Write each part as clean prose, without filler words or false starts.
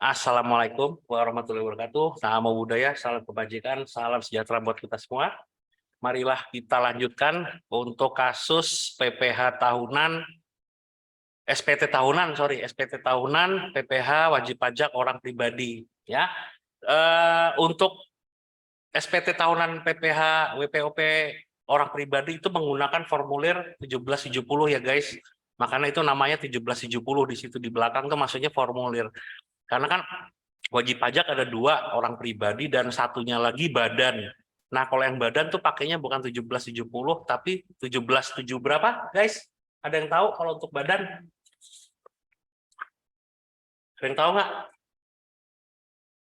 Assalamualaikum warahmatullahi wabarakatuh. Namo Buddhaya, salam kebajikan, salam sejahtera buat kita semua. Marilah kita lanjutkan untuk kasus PPH tahunan, SPT tahunan, PPH wajib pajak orang pribadi. Ya, untuk SPT tahunan PPH WPOP orang pribadi itu menggunakan formulir 1770 ya guys. Makanya itu namanya 1770 di situ di belakang tuh maksudnya formulir. Karena kan wajib pajak ada dua, orang pribadi dan satunya lagi badan. Nah, kalau yang badan tuh pakainya bukan 1770 tapi 17.7 berapa, guys? Ada yang tahu kalau untuk badan? Ada yang tahu nggak?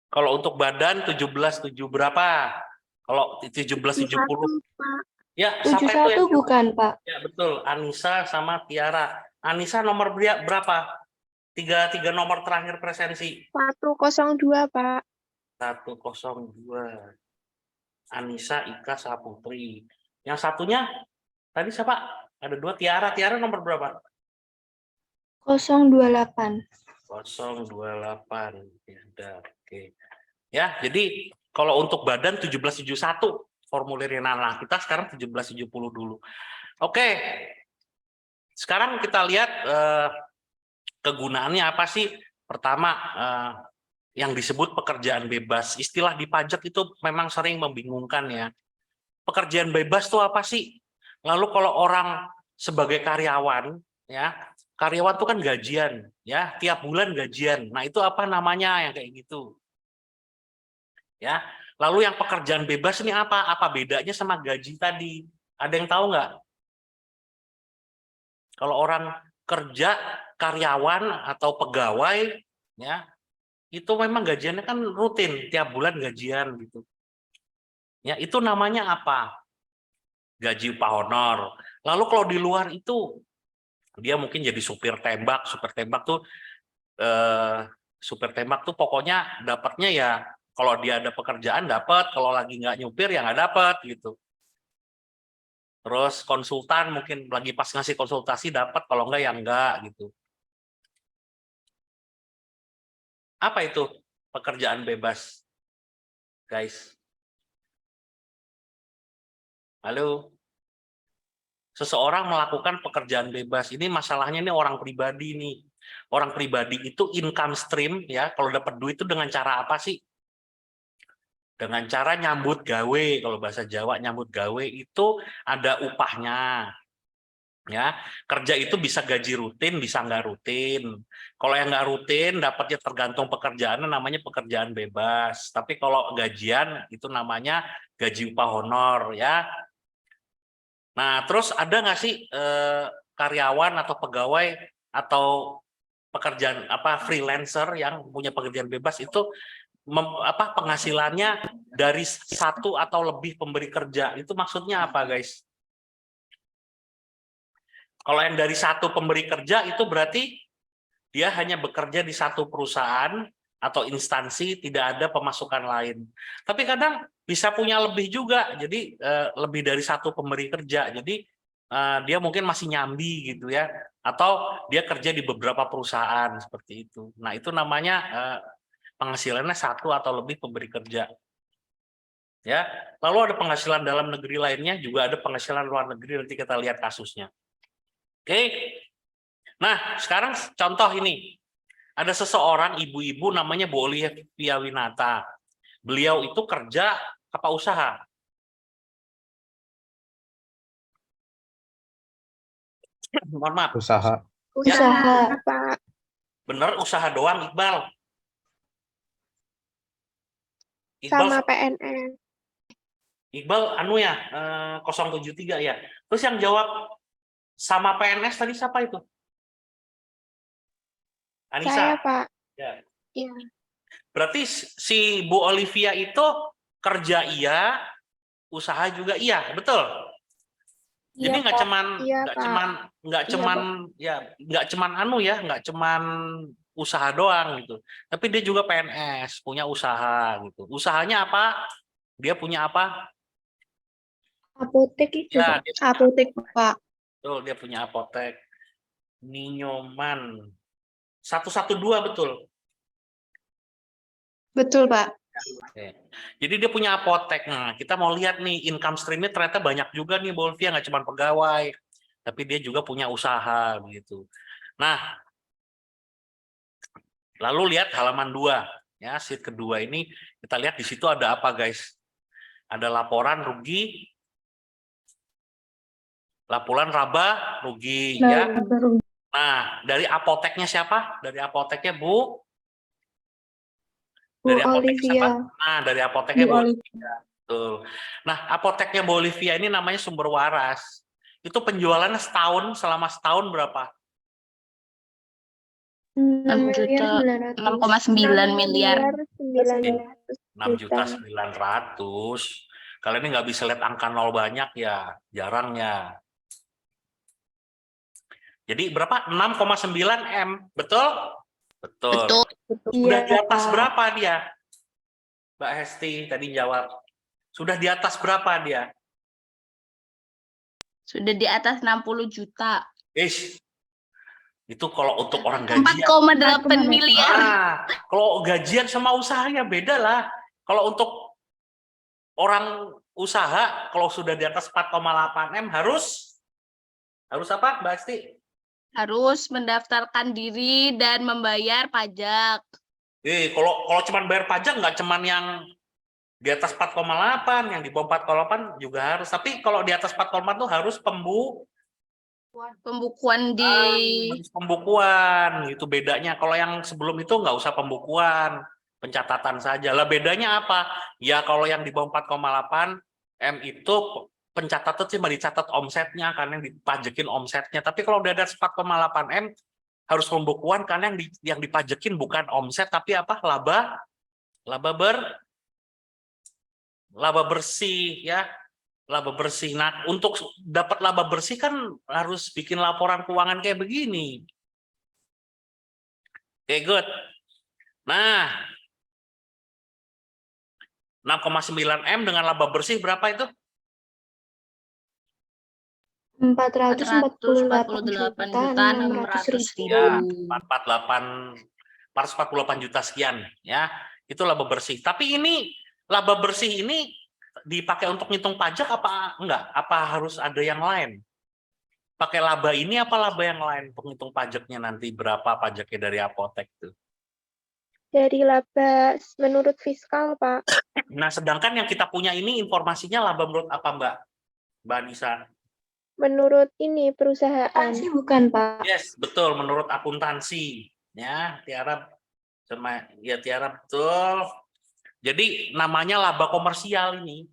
Kalau untuk badan 17.7 berapa? Kalau 1770. Ya, siapa itu 71 yang bukan, Pak? Ya, betul. Anissa sama Tiara. Anissa nomor berapa? Tiga nomor terakhir presensi. 102, Pak. 102. Anissa, Ika, Saputri. Yang satunya tadi siapa? Ada dua. Tiara. Tiara nomor berapa? 028. 028. Ya, udah. Oke. Ya, jadi kalau untuk badan 1771 formulirnya. Nah, kita sekarang 1770 dulu. Oke. Sekarang kita lihat kegunaannya apa sih? Pertama, yang disebut pekerjaan bebas. Istilah di pajak itu memang sering membingungkan ya. Pekerjaan bebas itu apa sih? Lalu kalau orang sebagai karyawan, ya, karyawan itu kan gajian, ya, tiap bulan gajian. Nah, itu apa namanya yang kayak gitu? Ya. Lalu yang pekerjaan bebas ini apa? Apa bedanya sama gaji tadi? Ada yang tahu nggak? Kalau orang kerja karyawan atau pegawai, ya, itu memang gajiannya kan rutin, tiap bulan gajian gitu. Ya, itu namanya apa? Gaji upah honor. Lalu kalau di luar itu dia mungkin jadi supir tembak. Supir tembak tuh pokoknya dapatnya ya kalau dia ada pekerjaan dapat, kalau lagi nggak nyupir ya nggak dapat gitu. Terus konsultan mungkin lagi pas ngasih konsultasi dapat, kalau enggak ya enggak gitu. Apa itu pekerjaan bebas, guys? Halo? Seseorang melakukan pekerjaan bebas. Ini masalahnya ini orang pribadi nih. Orang pribadi itu income stream ya, kalau dapat duit itu dengan cara apa sih? Dengan cara nyambut gawe. Kalau bahasa Jawa nyambut gawe itu ada upahnya. Ya, kerja itu bisa gaji rutin, bisa nggak rutin. Kalau yang nggak rutin, dapatnya tergantung pekerjaan, namanya pekerjaan bebas. Tapi kalau gajian itu namanya gaji upah honor ya. Nah, terus ada nggak sih karyawan atau pegawai atau pekerjaan freelancer yang punya pekerjaan bebas itu penghasilannya dari satu atau lebih pemberi kerja? Itu maksudnya apa, guys? Kalau yang dari satu pemberi kerja itu berarti dia hanya bekerja di satu perusahaan atau instansi, tidak ada pemasukan lain. Tapi kadang bisa punya lebih juga, jadi lebih dari satu pemberi kerja. Jadi dia mungkin masih nyambi gitu ya, atau dia kerja di beberapa perusahaan seperti itu. Nah, itu namanya penghasilannya satu atau lebih pemberi kerja. Ya, lalu ada penghasilan dalam negeri lainnya, juga ada penghasilan luar negeri, nanti kita lihat kasusnya. Oke. Nah, sekarang contoh ini. Ada seseorang ibu-ibu namanya Bu Olivia Winata. Beliau itu kerja apa usaha? Mohon maaf. Usaha. Usaha, Pak. Bener, usaha doang, Iqbal. Sama PNS. Iqbal anu ya, 073 ya. Terus yang jawab sama PNS tadi siapa itu? Anissa. Saya, Pak. Ya. Iya. Berarti si Bu Olivia itu kerja iya, usaha juga iya, betul? Jadi nggak cuman nggak cuman usaha doang gitu. Tapi dia juga PNS, punya usaha gitu. Usahanya apa? Dia punya apa? Apotek itu, Ya, Pak. Apotek, Pak. betul, dia punya apotek. Ninyoman. 112 betul. Betul, Pak. Oke. Jadi dia punya apotek. Nah, kita mau lihat nih income stream-nya ternyata banyak juga nih Bolivia, nggak cuma pegawai, tapi dia juga punya usaha begitu. Nah, lalu lihat halaman 2 ya, sheet kedua ini kita lihat di situ ada apa guys? Ada laporan rugi, laporan laba rugi ya. Nah, dari apoteknya siapa? Dari apoteknya Bu? Bu Dari apotek siapa? Olivia. Nah, dari apoteknya Bu Olivia. Betul. Nah, apoteknya Bu Olivia ini namanya Sumber Waras. Itu penjualannya selama setahun berapa? 6,9 miliar. 6 juta 900. Kalian ini nggak bisa lihat angka nol banyak ya, jarang ya. Jadi berapa? 6,9 M, betul? Betul. Sudah di atas berapa dia? Mbak Hesti tadi jawab. Sudah di atas berapa dia? Sudah di atas 60 juta. Itu kalau untuk orang gajian. 4,8 miliar. Nah, kalau gajian sama usahanya beda lah. Kalau untuk orang usaha, kalau sudah di atas 4,8 M harus apa, Mbak Hesti? Harus mendaftarkan diri dan membayar pajak. Kalau cuma bayar pajak nggak cuma yang di atas 4,8, yang di bawah 4,8 juga harus. Tapi kalau di atas 4,8 tuh harus pembukuan pembukuan, itu bedanya. Kalau yang sebelum itu nggak usah pembukuan, pencatatan saja. Lah bedanya apa? Ya kalau yang di bawah 4,8 M itu pencatatan cuma dicatat omsetnya, karena yang dipajekin omsetnya. Tapi kalau udah ada 4,8 M harus pembukuan, karena yang dipajekin bukan omset tapi apa? Laba bersih ya. Laba bersih. Nah, untuk dapat laba bersih kan harus bikin laporan keuangan kayak begini. Oke, good. Nah, 6,9 M dengan laba bersih berapa itu? 448 juta sekian ya. Itu laba bersih. Tapi ini laba bersih ini dipakai untuk ngitung pajak apa enggak? Apa harus ada yang lain? Pakai laba ini apa laba yang lain penghitung pajaknya nanti berapa pajaknya dari apotek itu? Dari laba menurut fiskal, Pak. Nah, sedangkan yang kita punya ini informasinya laba menurut apa, Mbak Anissa? Menurut ini perusahaan. bukan, Pak. Yes, betul, menurut akuntansi. Ya, Tiara betul. Jadi namanya laba komersial ini.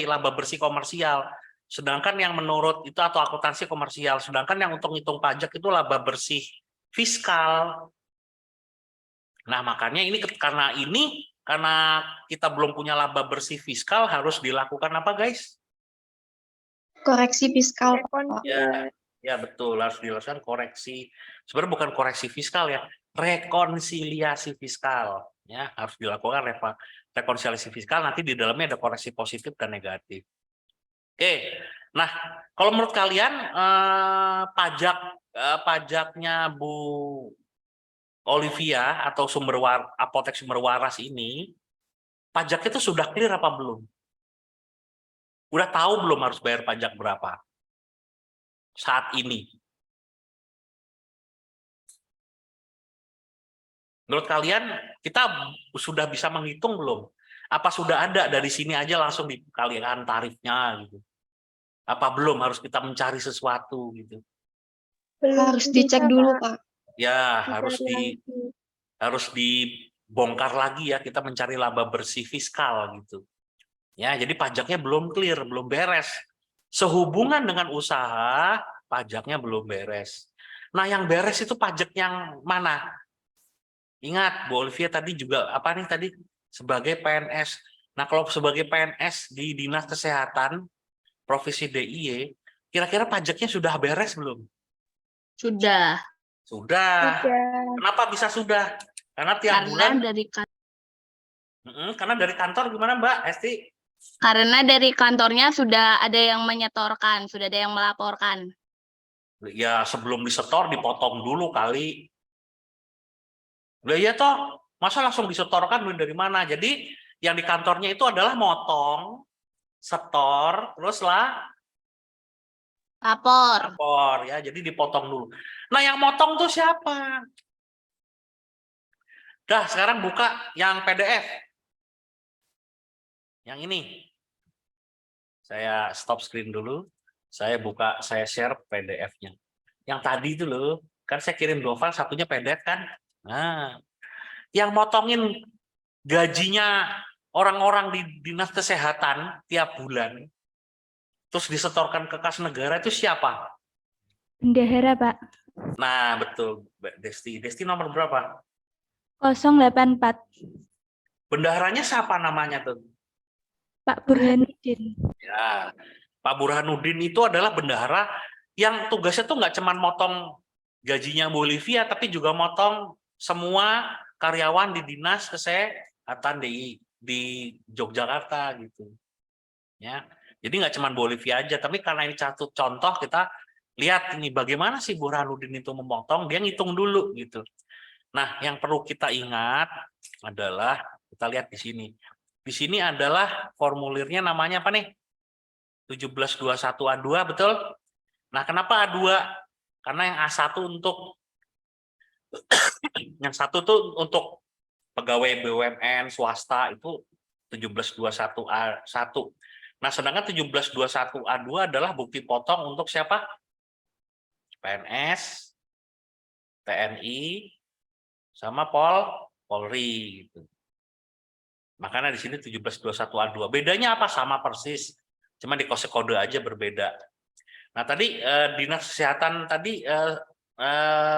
Laba bersih komersial. Sedangkan yang menurut itu atau akuntansi komersial. Sedangkan yang untuk ngitung pajak itu laba bersih fiskal. Nah, makanya ini karena kita belum punya laba bersih fiskal, harus dilakukan apa, guys? Koreksi fiskal. Ya betul, harus dilakukan koreksi. Sebenarnya bukan koreksi fiskal ya, rekonsiliasi fiskal. Ya, harus dilakukan rekonsiliasi fiskal, nanti di dalamnya ada koreksi positif dan negatif. Oke. Nah, kalau menurut kalian pajaknya Bu Olivia atau apotek Sumber Waras ini, pajaknya itu sudah clear apa belum? Udah tahu belum harus bayar pajak berapa saat ini? Menurut kalian kita sudah bisa menghitung belum? Apa sudah ada dari sini aja langsung dikalikan tarifnya gitu? Apa belum harus kita mencari sesuatu gitu? Harus dicek dulu, Pak. Ya, harus dibongkar lagi ya, kita mencari laba bersih fiskal gitu. Ya, jadi pajaknya belum clear, belum beres. Sehubungan dengan usaha, pajaknya belum beres. Nah, yang beres itu pajak yang mana? Ingat, Bu Olivia tadi juga apa nih tadi sebagai PNS. Nah, kalau sebagai PNS di Dinas Kesehatan Provinsi DIY, kira-kira pajaknya sudah beres belum? Sudah. Kenapa bisa sudah? Karena tiap bulan karena dari kantor gimana, Mbak Esti? Karena dari kantornya sudah ada yang menyetorkan, sudah ada yang melaporkan. Ya, sebelum disetor dipotong dulu kali. Udah ya toh, Masa langsung disetorkan duit dari mana? Jadi yang di kantornya itu adalah motong, setor, terus Lapor. lapor ya. Jadi dipotong dulu. Nah, yang motong tuh siapa? Dah, sekarang buka yang PDF. Yang ini. Saya stop screen dulu. Saya buka, saya share PDF-nya. Yang tadi itu loh, kan saya kirim 2 file, satunya PDF kan. Nah, yang motongin gajinya orang-orang di dinas kesehatan tiap bulan, terus disetorkan ke kas negara itu siapa? Bendahara, Pak. Nah, betul, Mbak Desti. Desti nomor berapa? 084. Bendaharanya siapa namanya tuh? Pak Burhanuddin. Ya, Pak Burhanuddin itu adalah bendahara yang tugasnya tuh nggak cuma motong gajinya Bolivia, tapi juga motong semua karyawan di dinas kesehatan di Yogyakarta gitu. Ya, jadi nggak cuma Bolivia aja, tapi karena ini satu contoh kita lihat ini bagaimana sih Burhanuddin itu memotong, dia ngitung dulu gitu. Nah, yang perlu kita ingat adalah kita lihat di sini. Di sini adalah formulirnya namanya apa nih? 1721A2, betul? Nah, kenapa A2? Karena yang A1 untuk yang satu tuh untuk pegawai BUMN swasta itu 1721A1. Nah, sedangkan 1721A2 adalah bukti potong untuk siapa? PNS, TNI, sama Polri gitu. Makanya di sini 1721A2. Bedanya apa? Sama persis. Cuma di kode aja berbeda. Nah, tadi Dinas Kesehatan tadi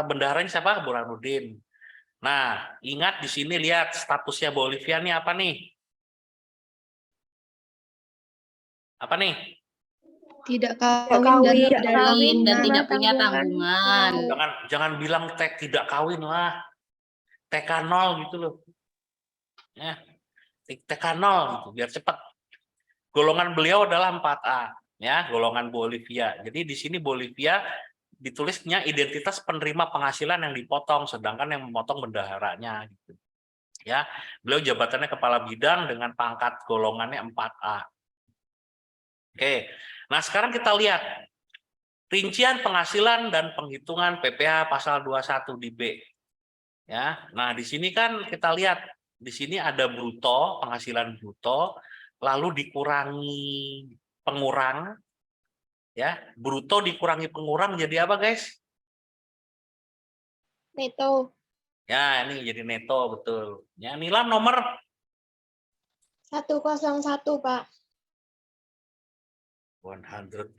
bendaharanya siapa? Burhanuddin. Nah, ingat di sini lihat statusnya Bolivia nih apa nih? Apa nih? Tidak Kawin dan tidak punya tanggungan. Jangan bilang tidak kawin lah. TK0 gitu loh. Ya, TK0 gitu biar cepat. Golongan beliau adalah 4A, ya, golongan Bolivia. Jadi di sini Bolivia ditulisnya identitas penerima penghasilan yang dipotong, sedangkan yang memotong bendaharanya gitu. Ya, beliau jabatannya kepala bidang dengan pangkat golongannya 4A. Oke. Nah, sekarang kita lihat rincian penghasilan dan penghitungan PPh pasal 21 di B. Ya. Nah, di sini kan kita lihat di sini ada bruto, penghasilan bruto, lalu dikurangi pengurang, ya, bruto dikurangi pengurang jadi apa, guys? Neto. Ya, ini jadi neto, betul. Ya, Nilam nomor 101, Pak. 101.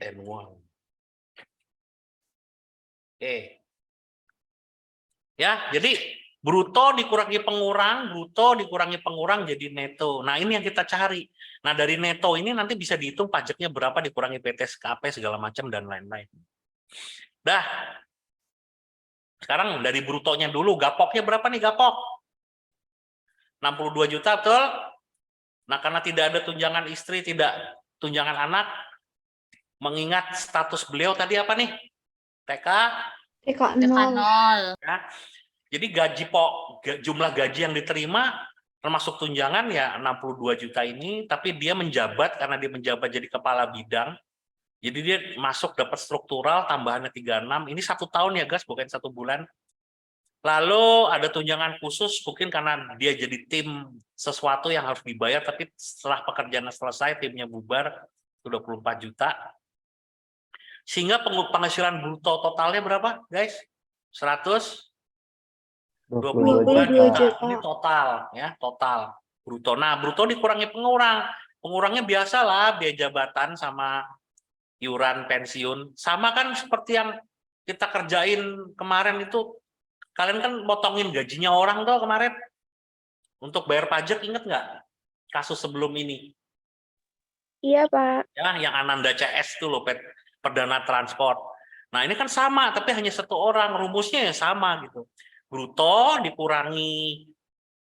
Oke. Ya, jadi bruto dikurangi pengurang jadi neto. Nah, ini yang kita cari. Nah, dari neto ini nanti bisa dihitung pajaknya berapa dikurangi PTSKP segala macam dan lain-lain. Dah. Sekarang dari brutonya dulu, gapoknya berapa nih gapok? 62 juta, betul? Nah, karena tidak ada tunjangan istri, tidak tunjangan anak, mengingat status beliau tadi apa nih? TK 0. ya. Jadi jumlah gaji yang diterima termasuk tunjangan ya 62 juta ini, tapi dia menjabat karena dia menjabat jadi kepala bidang. Jadi dia masuk dapat struktural tambahannya 36. Ini 1 tahun ya, guys, bukan 1 bulan. Lalu ada tunjangan khusus mungkin karena dia jadi tim sesuatu yang harus dibayar, tapi setelah pekerjaannya selesai timnya bubar, 24 juta. Sehingga penghasilan bruto totalnya berapa, guys? 122 juta. Ini total ya, total bruto. Nah, bruto dikurangi pengurang. Pengurangnya biasalah biaya jabatan sama iuran pensiun. Sama kan seperti yang kita kerjain kemarin itu. Kalian kan potongin gajinya orang tuh kemarin untuk bayar pajak, inget nggak kasus sebelum ini? Iya, Pak. Ya, yang Ananda CS itu loh, Perdana Transport. Nah, ini kan sama, tapi hanya 1 orang. Rumusnya ya sama gitu. Bruto dikurangi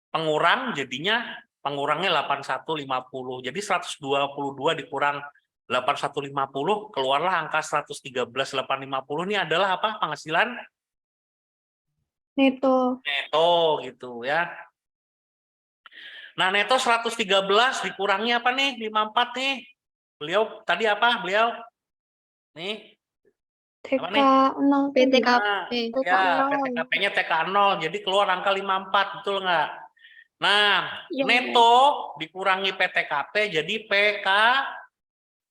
pengurang, jadinya pengurangnya 8150. Jadi 122 dikurang 8150, keluarlah angka 113.850. Ini adalah apa? Penghasilan Neto. neto gitu ya. Nah, neto 113 dikurangi apa nih? 54 nih. Beliau tadi apa? Beliau nih apa nih? TK0 PTKP. Nah, ya, TK0. PTKP-nya TK0, jadi keluar angka 54, betul nggak? Nah, Iya, neto dikurangi PTKP jadi PKP.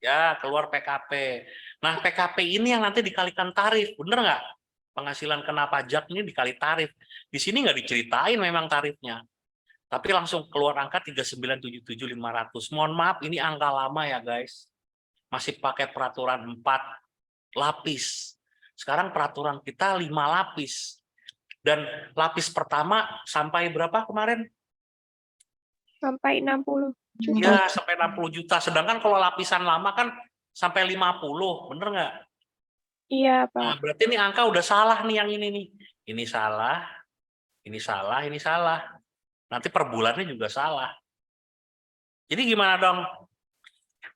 ya, keluar PKP. Nah, PKP ini yang nanti dikalikan tarif, bener nggak? Penghasilan kena pajak ini dikali tarif. Di sini nggak diceritain memang tarifnya, tapi langsung keluar angka 3977.500. Mohon maaf, ini angka lama ya guys. Masih pakai peraturan 4 lapis. Sekarang peraturan kita 5 lapis. Dan lapis pertama sampai berapa kemarin? Sampai 60 juta. Ya, sampai 60 juta. Sedangkan kalau lapisan lama kan sampai 50, bener nggak? Iya, Nah, Pak. berarti ini angka udah salah nih yang ini nih. Ini salah, ini salah, ini salah. Nanti per bulannya juga salah. Jadi gimana dong?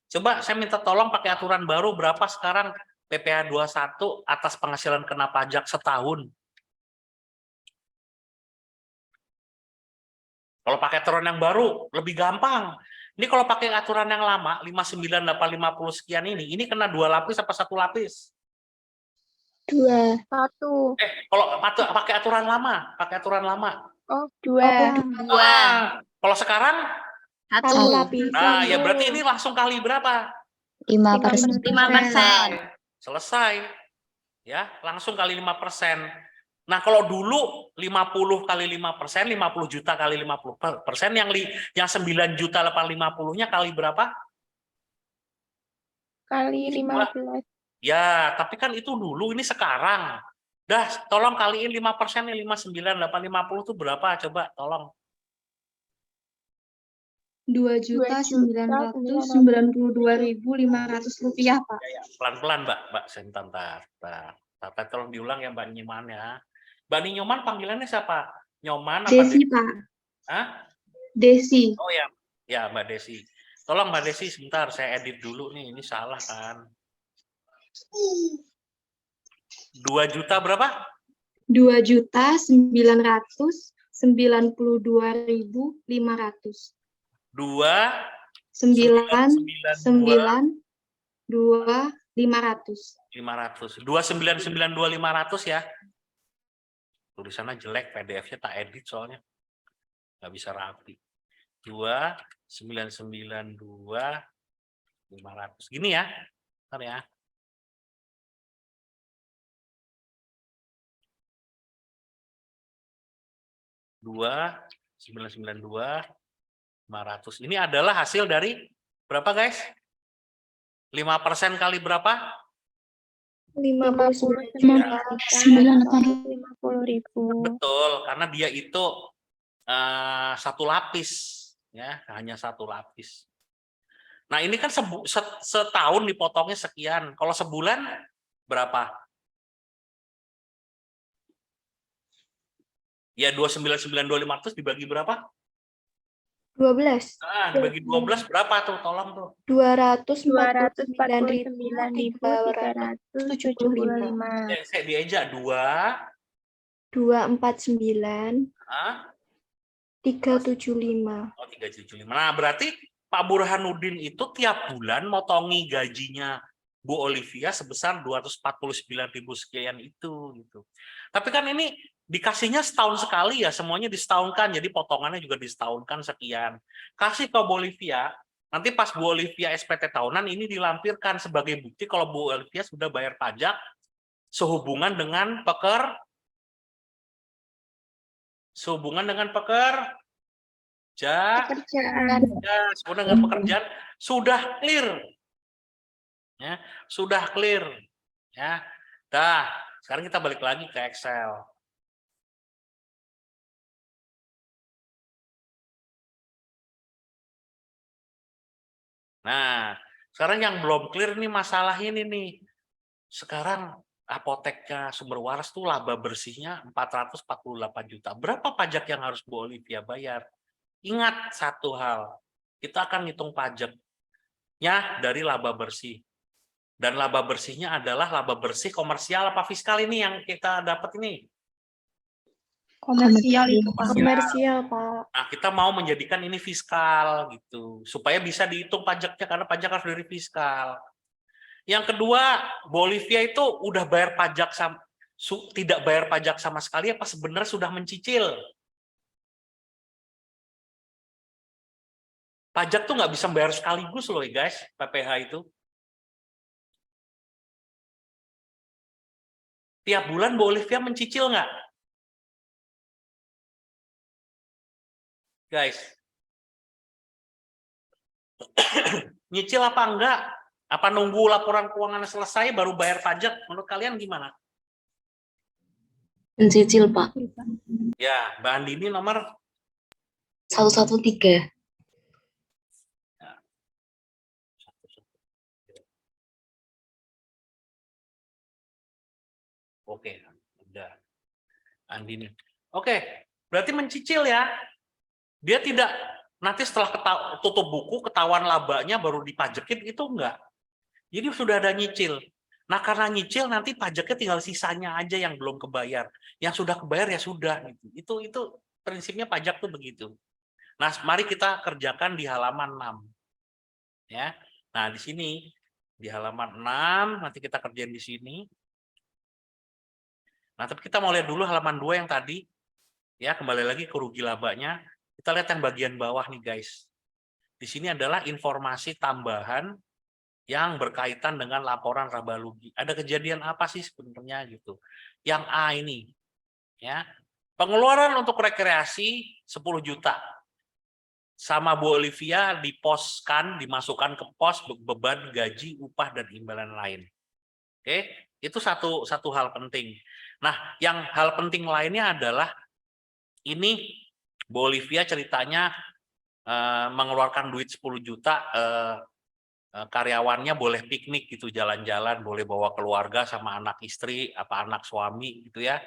Coba saya minta tolong pakai aturan baru berapa sekarang PPh 21 atas penghasilan kena pajak setahun. Kalau pakai aturan yang baru lebih gampang. Ini kalau pakai aturan yang lama 59 850 sekian ini kena 2 lapis apa 1 lapis? 2. 1. Kalau pakai aturan lama, Oh, 2. 2. Kalau sekarang, 1. lapis. nah ya berarti ini langsung kali berapa? 5%. Selesai. Ya, langsung kali 5%. Nah, kalau dulu 50 kali 5%, 50 juta kali 50%, yang 9 juta 850-nya kali berapa? Kali 15. Ya, tapi kan itu dulu, ini sekarang. Dah, tolong kaliin 5%, 59, 850 itu berapa? Coba, tolong. 2.992.500 rupiah, Pak. Ya, pelan-pelan, Mbak. Sebentar. Tata, tolong diulang ya, Mbak Nyoman ya. Mbak Nyoman panggilannya siapa? Nyoman apa Desi, Pak. Hah? Desi. Oh ya, ya Mbak Desi. Tolong Mbak Desi sebentar, saya edit dulu nih, ini salah kan. 2 juta berapa? 2.992.500. 500. 2.992.500 ya. Tulisannya jelek, PDF-nya tak edit soalnya. Nggak bisa rapi. 2.992.500. Gini ya. Bentar ya. Dua 992.500. Ini adalah hasil dari berapa guys? 5% kali berapa? 59.950.000. Betul, karena dia itu 1 lapis, ya hanya 1 lapis. Nah ini kan setahun dipotongnya sekian. Kalau sebulan berapa? Ya 2.992.500 dibagi berapa? 12. Nah, dibagi 12 berapa tuh? Tolong tuh. 249.375. Saya diejak 249. 375. Oh, 375. Nah, berarti Pak Burhanuddin itu tiap bulan motongi gajinya Bu Olivia sebesar 249.000 sekian itu gitu. Tapi kan ini dikasihnya setahun sekali ya, semuanya disetahunkan, jadi potongannya juga disetahunkan sekian. Kasih ke Bu Olivia, nanti pas Bu Olivia SPT tahunan ini dilampirkan sebagai bukti kalau Bu Olivia sudah bayar pajak sehubungan dengan pekerjaan, ya, sehubungan dengan pekerjaan sudah clear. Ya, sudah clear. Ya. Dah, sekarang kita balik lagi ke Excel. Nah, sekarang yang belum clear nih masalah ini nih. Sekarang apoteknya Sumber Waras tuh laba bersihnya 448 juta. Berapa pajak yang harus Bu Olivia bayar? Ingat satu hal, kita akan hitung pajaknya dari laba bersih. Dan laba bersihnya adalah laba bersih komersial apa fiskal ini yang kita dapat ini? Komersial itu, Pak. Komersial, Pak. Nah, kita mau menjadikan ini fiskal gitu, supaya bisa dihitung pajaknya karena pajak harus dari fiskal. Yang kedua, Bolivia itu udah bayar pajak tidak bayar pajak sama sekali apa sebenarnya sudah mencicil? Pajak tuh nggak bisa bayar sekaligus loh guys, PPh itu. Tiap bulan Bolivia mencicil nggak? Guys, nyicil apa enggak? Apa nunggu laporan keuangan selesai baru bayar pajak? Menurut kalian gimana? Mencicil, Pak. Ya, Mbak Andini nomor 113. Oke, udah. Andini. Oke, berarti mencicil ya. Dia tidak nanti setelah tutup buku ketahuan labanya baru dipajekin itu enggak. Jadi sudah ada nyicil. Nah, karena nyicil nanti pajaknya tinggal sisanya aja yang belum kebayar. Yang sudah kebayar ya sudah gitu. Itu prinsipnya pajak tuh begitu. Nah, mari kita kerjakan di halaman 6. Ya. Nah, di sini di halaman 6 nanti kita kerjain di sini. Nah, tapi kita mau lihat dulu halaman 2 yang tadi. Ya, kembali lagi ke rugi labanya. Kita lihat yang bagian bawah nih, guys. Di sini adalah informasi tambahan yang berkaitan dengan laporan laba rugi. Ada kejadian apa sih sebenarnya gitu. Yang A ini, ya. Pengeluaran untuk rekreasi 10 juta. Sama Bu Olivia dimasukkan ke pos beban gaji, upah dan imbalan lain. Oke, itu satu hal penting. Nah, yang hal penting lainnya adalah ini Bu Olivia ceritanya mengeluarkan duit 10 juta, karyawannya boleh piknik gitu, jalan-jalan, boleh bawa keluarga sama anak istri, apa anak suami gitu ya,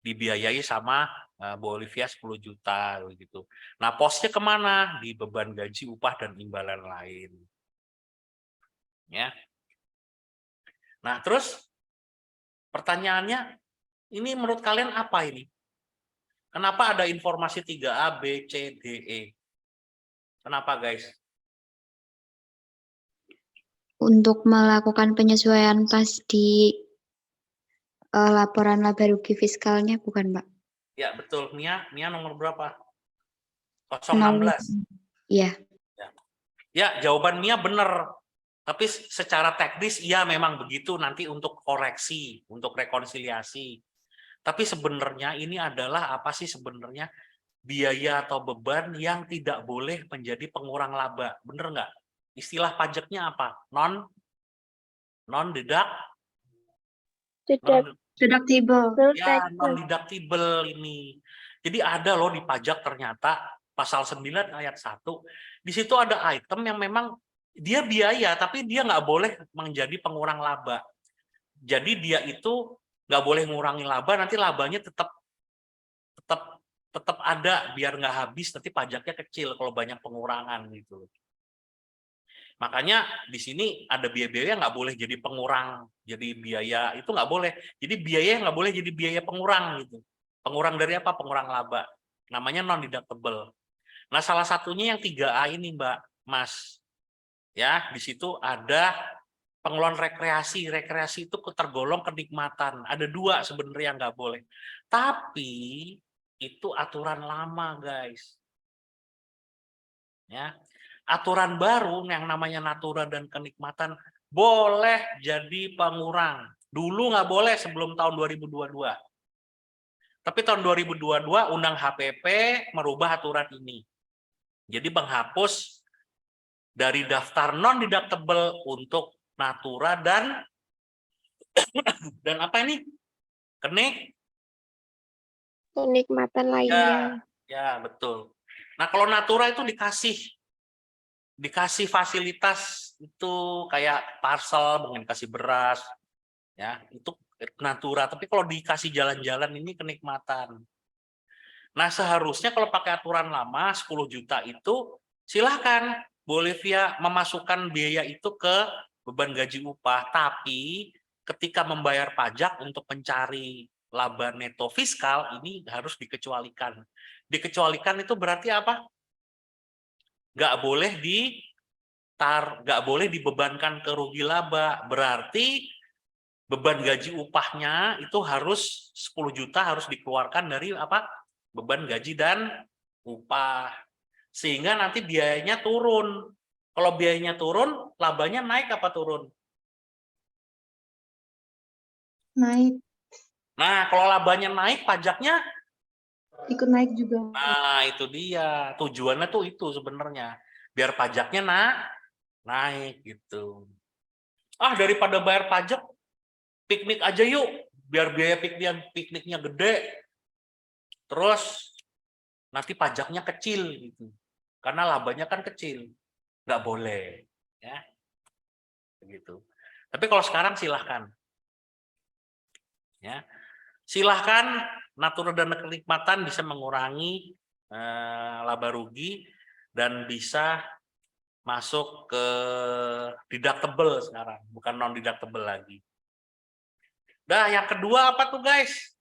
dibiayai sama Bu Olivia 10 juta gitu. Nah, posnya kemana? Di beban gaji, upah, dan imbalan lain. Ya. Nah, terus pertanyaannya, ini menurut kalian apa ini? Kenapa ada informasi 3A, B, C, D, E? Kenapa, guys? Untuk melakukan penyesuaian pas di laporan laba rugi fiskalnya, bukan, Mbak? Ya, betul. Mia nomor berapa? 016. Iya. Ya, jawaban Mia benar. Tapi secara teknis, iya memang begitu nanti untuk koreksi, untuk rekonsiliasi. Tapi sebenarnya ini adalah apa sih sebenarnya biaya atau beban yang tidak boleh menjadi pengurang laba. Bener nggak? Istilah pajaknya apa? Deductible. Ya, non-deductible ini. Jadi ada loh di pajak ternyata pasal 9 ayat 1. Di situ ada item yang memang dia biaya, tapi dia nggak boleh menjadi pengurang laba. Jadi dia itu nggak boleh ngurangi laba, nanti labanya tetap ada biar nggak habis, nanti pajaknya kecil kalau banyak pengurangan gitu. Makanya di sini ada biaya-biaya nggak boleh jadi pengurang, jadi biaya itu nggak boleh. Jadi biaya nggak boleh jadi biaya pengurang gitu. Pengurang dari apa? Pengurang laba. Namanya non-deductible. Nah, salah satunya yang 3A ini, Mbak, Mas. Ya, di situ ada pengeluaran rekreasi. Rekreasi itu tergolong kenikmatan. Ada 2 sebenarnya yang nggak boleh. Tapi itu aturan lama, guys. Ya. Aturan baru yang namanya natura dan kenikmatan boleh jadi pengurang. Dulu nggak boleh sebelum tahun 2022. Tapi tahun 2022 Undang HPP merubah aturan ini. Jadi menghapus dari daftar non-deductible untuk natura dan apa ini? Kenikmatan lainnya. Ya, betul. Nah, kalau natura itu dikasih fasilitas itu kayak parcel, mungkin kasih beras, ya itu natura. Tapi kalau dikasih jalan-jalan ini kenikmatan. Nah, seharusnya kalau pakai aturan lama 10 juta itu silahkan Bolivia memasukkan biaya itu ke beban gaji upah, tapi ketika membayar pajak untuk mencari laba neto fiskal ini harus dikecualikan. Dikecualikan itu berarti apa? Nggak boleh dibebankan ke rugi laba. Berarti beban gaji upahnya itu harus 10 juta harus dikeluarkan dari apa? Beban gaji dan upah. Sehingga nanti biayanya turun. Kalau biayanya turun, labanya naik apa turun? Naik. Nah, kalau labanya naik, pajaknya, Ikut naik juga. nah itu dia. Tujuannya tuh itu sebenarnya. Biar pajaknya naik gitu. Ah, daripada bayar pajak, piknik aja yuk. Biar biaya pikniknya gede. Terus nanti pajaknya kecil gitu. Karena labanya kan kecil. Nggak boleh. Ya. Begitu. Tapi kalau sekarang silahkan. Ya. Silahkan, natur dan kenikmatan bisa mengurangi laba rugi dan bisa masuk ke deductible sekarang, bukan non deductible lagi. Nah, yang kedua apa tuh guys?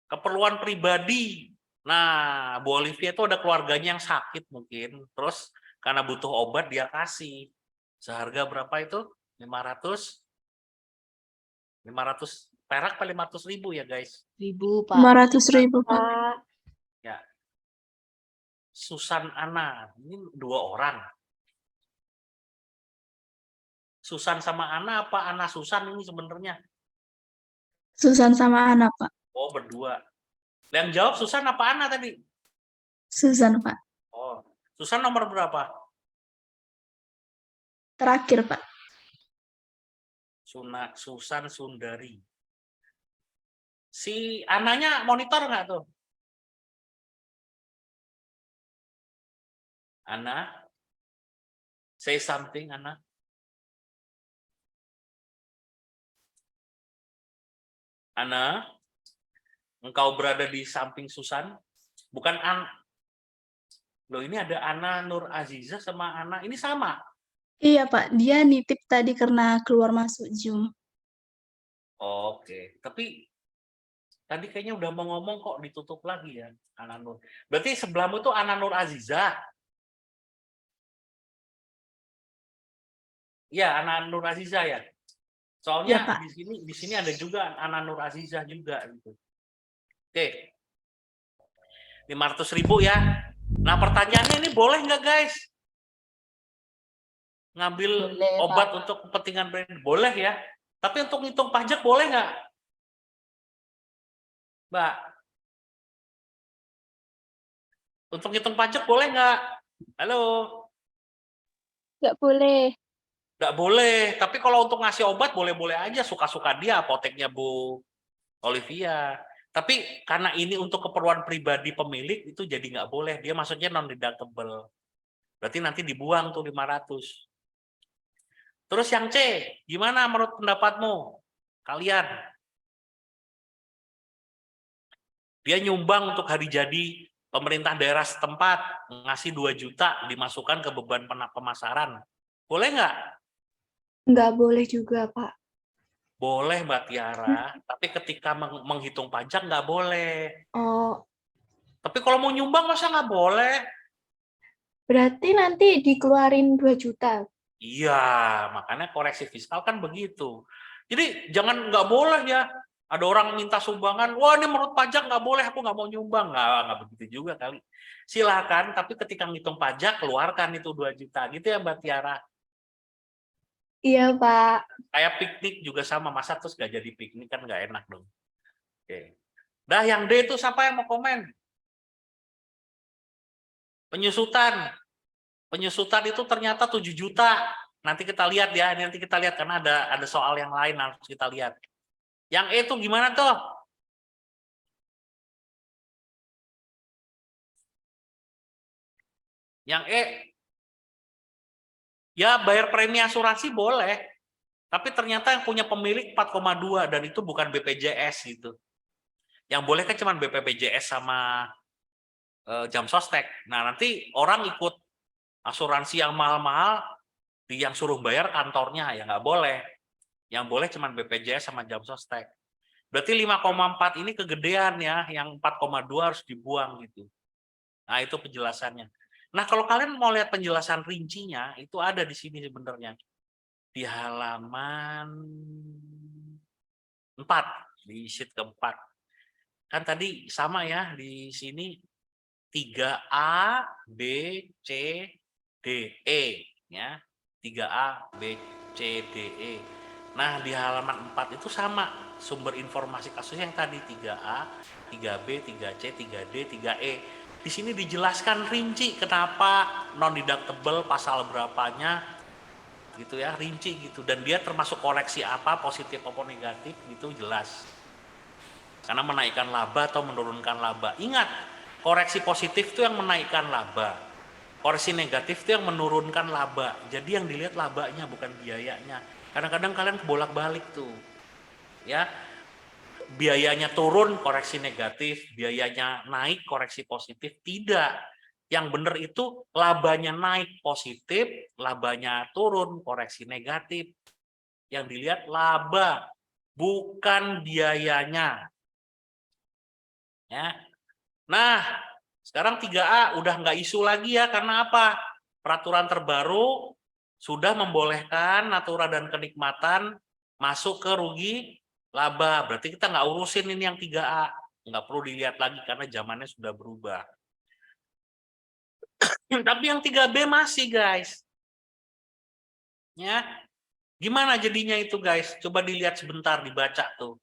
Keperluan pribadi. Nah, Bu Olivia itu ada keluarganya yang sakit mungkin, terus karena butuh obat dia kasih. Seharga berapa itu? 500 perak apa 500.000 ya guys? 1.000, Pak. 500.000, Pak. Pak. Ya. Susan Ana, ini 2 orang. Susan sama Ana apa Ana Susan ini sebenarnya? Susan sama anak, Pak. Oh, berdua. Yang jawab Susan apa Ana tadi? Susan, Pak. Oh, Susan nomor berapa? Terakhir, Pak. Susan Sundari. Si Ananya monitor nggak tuh? Ana? Say something, Ana. Ana? Engkau berada di samping Susan? Bukan Loh, ini ada Ana Nur Aziza sama Ana. Ini sama? Iya, Pak. Dia nitip tadi karena keluar masuk Zoom. Oke. Tapi tadi kayaknya udah mau ngomong kok ditutup lagi ya, Ana Nur. Berarti sebelahmu itu Ana Nur Aziza. Iya, Ana Nur Aziza ya. Soalnya Iya, Pak. di sini ada juga Ana Nur Aziza juga gitu. Oke. 500.000 ya. Nah, pertanyaannya ini boleh nggak guys? Ngambil Boleh, obat Pak. untuk kepentingan brand boleh ya. Tapi untuk ngitung pajak boleh nggak? Mbak, untuk ngitung pajak boleh nggak? Halo, Nggak boleh. nggak boleh. Tapi kalau untuk ngasih obat boleh-boleh aja, suka-suka dia apoteknya Bu Olivia. Tapi karena ini untuk keperluan pribadi pemilik itu jadi nggak boleh. Dia maksudnya non deductible. Berarti nanti dibuang tuh 500. Terus yang C, gimana menurut pendapatmu? Kalian? Dia nyumbang untuk hari jadi pemerintah daerah setempat, ngasih 2 juta dimasukkan ke beban pemasaran. Boleh nggak? Nggak boleh juga, Pak. Boleh Mbak Tiara, tapi ketika menghitung pajak nggak boleh. Oh, Tapi kalau mau nyumbang masa nggak boleh? berarti nanti dikeluarin 2 juta. Iya, makanya koreksi fiskal kan begitu. Jadi jangan nggak boleh ya. Ada orang minta sumbangan, wah ini menurut pajak nggak boleh, aku nggak mau nyumbang. Nggak begitu juga kali. Silakan, tapi ketika ngitung pajak, keluarkan itu 2 juta. Gitu ya Mbak Tiara. Iya, Pak. Kayak piknik juga sama, masa terus nggak jadi piknik kan nggak enak dong. Oke. Dah yang D itu siapa yang mau komen? Penyusutan. Penyusutan itu ternyata 7 juta. Nanti kita lihat ya, nanti kita lihat karena ada soal yang lain harus kita lihat. Yang E itu gimana tuh? Yang E, ya bayar premi asuransi boleh, tapi ternyata yang punya pemilik 4,2 dan itu bukan BPJS gitu. Yang boleh kan cuma BPJS sama jam sostek. Nah nanti orang ikut asuransi yang mahal-mahal, yang suruh bayar kantornya ya nggak boleh. Yang boleh cuma BPJS sama jam sostek. Berarti 5,4 ini kegedean ya, yang 4,2 harus dibuang gitu. Nah, itu penjelasannya. Nah, kalau kalian mau lihat penjelasan rincinya, itu ada di sini sebenarnya. Di halaman 4, di sheet keempat. Kan tadi sama ya, di sini 3A, B, C, D, E. Ya, 3A, B, C, D, E. Nah, di halaman 4 itu sama sumber informasi kasus yang tadi 3A, 3B, 3C, 3D, 3E. Di sini dijelaskan rinci kenapa non deductible pasal berapanya gitu ya, rinci gitu, dan dia termasuk koreksi apa, positif apa negatif gitu jelas. Karena menaikkan laba atau menurunkan laba. Ingat, koreksi positif itu yang menaikkan laba. Koreksi negatif itu yang menurunkan laba. Jadi yang dilihat labanya bukan biayanya. Kadang-kadang kalian bolak-balik tuh. Ya. Biayanya turun koreksi negatif, biayanya naik koreksi positif. Tidak. Yang benar itu labanya naik positif, labanya turun koreksi negatif. Yang dilihat laba, bukan biayanya. Ya. Nah, sekarang 3A udah nggak isu lagi ya, karena apa? Peraturan terbaru sudah membolehkan natura dan kenikmatan masuk ke rugi laba. Berarti kita nggak urusin ini yang 3A. Nggak perlu dilihat lagi karena zamannya sudah berubah. Tapi yang 3B masih, guys. Ya. Gimana jadinya itu, guys? Coba dilihat sebentar, dibaca tuh.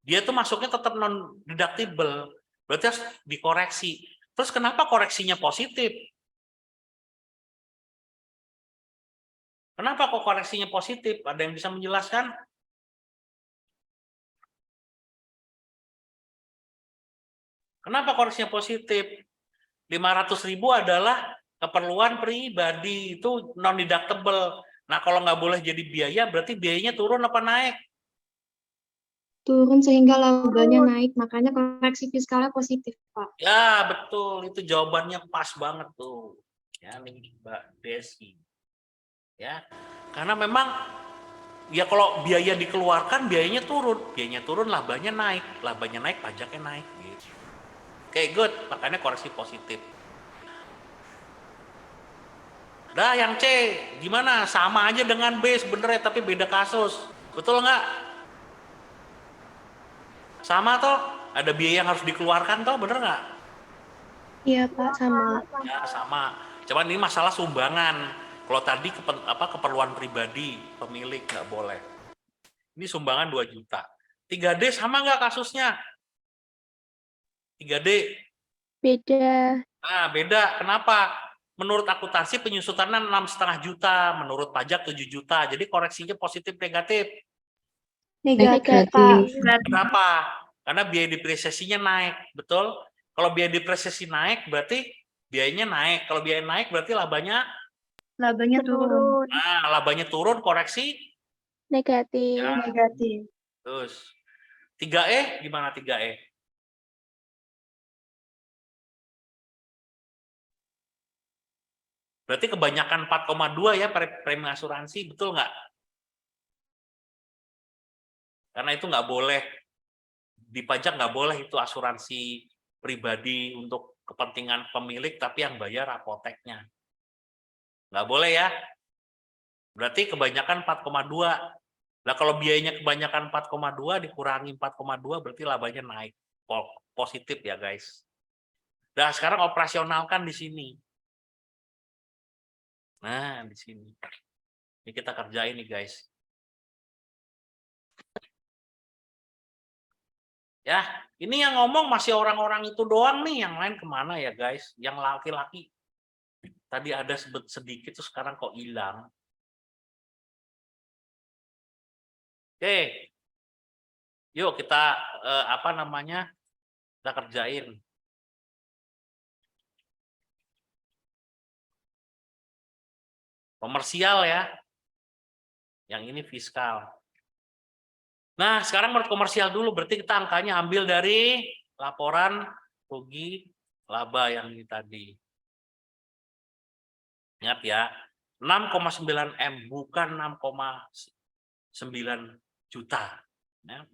Dia tuh masuknya tetap non deductible, berarti harus dikoreksi. Terus kenapa koreksinya positif? Kenapa kok koreksinya positif? Ada yang bisa menjelaskan? Kenapa koreksinya positif? 500.000 adalah keperluan pribadi, itu non deductible. Nah, kalau nggak boleh jadi biaya, berarti biayanya turun apa naik? Turun sehingga labanya naik, makanya koreksi fiskalnya positif, Pak. Ya, betul. Itu jawabannya pas banget tuh. Ya, nih Mbak Desi. Ya, karena memang ya kalau biaya dikeluarkan, biayanya turun, labanya naik, pajaknya naik. Gitu. Oke, good. Makanya koreksi positif. Dah, yang C, gimana? Sama aja dengan B sebenarnya, tapi beda kasus. Betul nggak? Sama toh? Ada biaya yang harus dikeluarkan toh, bener nggak? Iya, Pak, sama. Ya, sama. Cuman ini masalah sumbangan. Kalau tadi keperluan pribadi, pemilik nggak boleh. Ini sumbangan 2 juta. 3D sama nggak kasusnya? 3D. Beda. Nah, beda. Kenapa? Menurut akuntansi penyusutannya 6,5 juta, menurut pajak 7 juta. Jadi koreksinya positif negatif. Negatif. Kenapa? Karena biaya depresiasinya naik, betul? Kalau biaya depresiasi naik berarti biayanya naik. Kalau biaya naik berarti labanya turun. Nah, labanya turun, koreksi Negatif. ya. Negatif. Terus 3E gimana 3E? Berarti kebanyakan 4,2 ya premi asuransi, betul nggak? Karena itu nggak boleh, di pajak nggak boleh itu asuransi pribadi untuk kepentingan pemilik, tapi yang bayar apoteknya. Nggak boleh ya. Berarti kebanyakan 4,2. Nah, kalau biayanya kebanyakan 4,2 dikurangi 4,2 berarti labanya naik. Positif ya, guys. Nah, sekarang operasionalkan di sini. Nah, di sini. Ini kita kerjain nih, guys. Ya, ini yang ngomong masih orang-orang itu doang nih, yang lain kemana ya, guys? Yang laki-laki. Tadi ada sedikit, terus sekarang kok hilang. Oke. Yuk kita kita kerjain. Komersial ya. Yang ini fiskal. Nah, sekarang menurut komersial dulu, berarti kita angkanya ambil dari laporan rugi laba yang ini tadi. Ingat ya, 6,9 M, bukan 6,9 juta. Ya.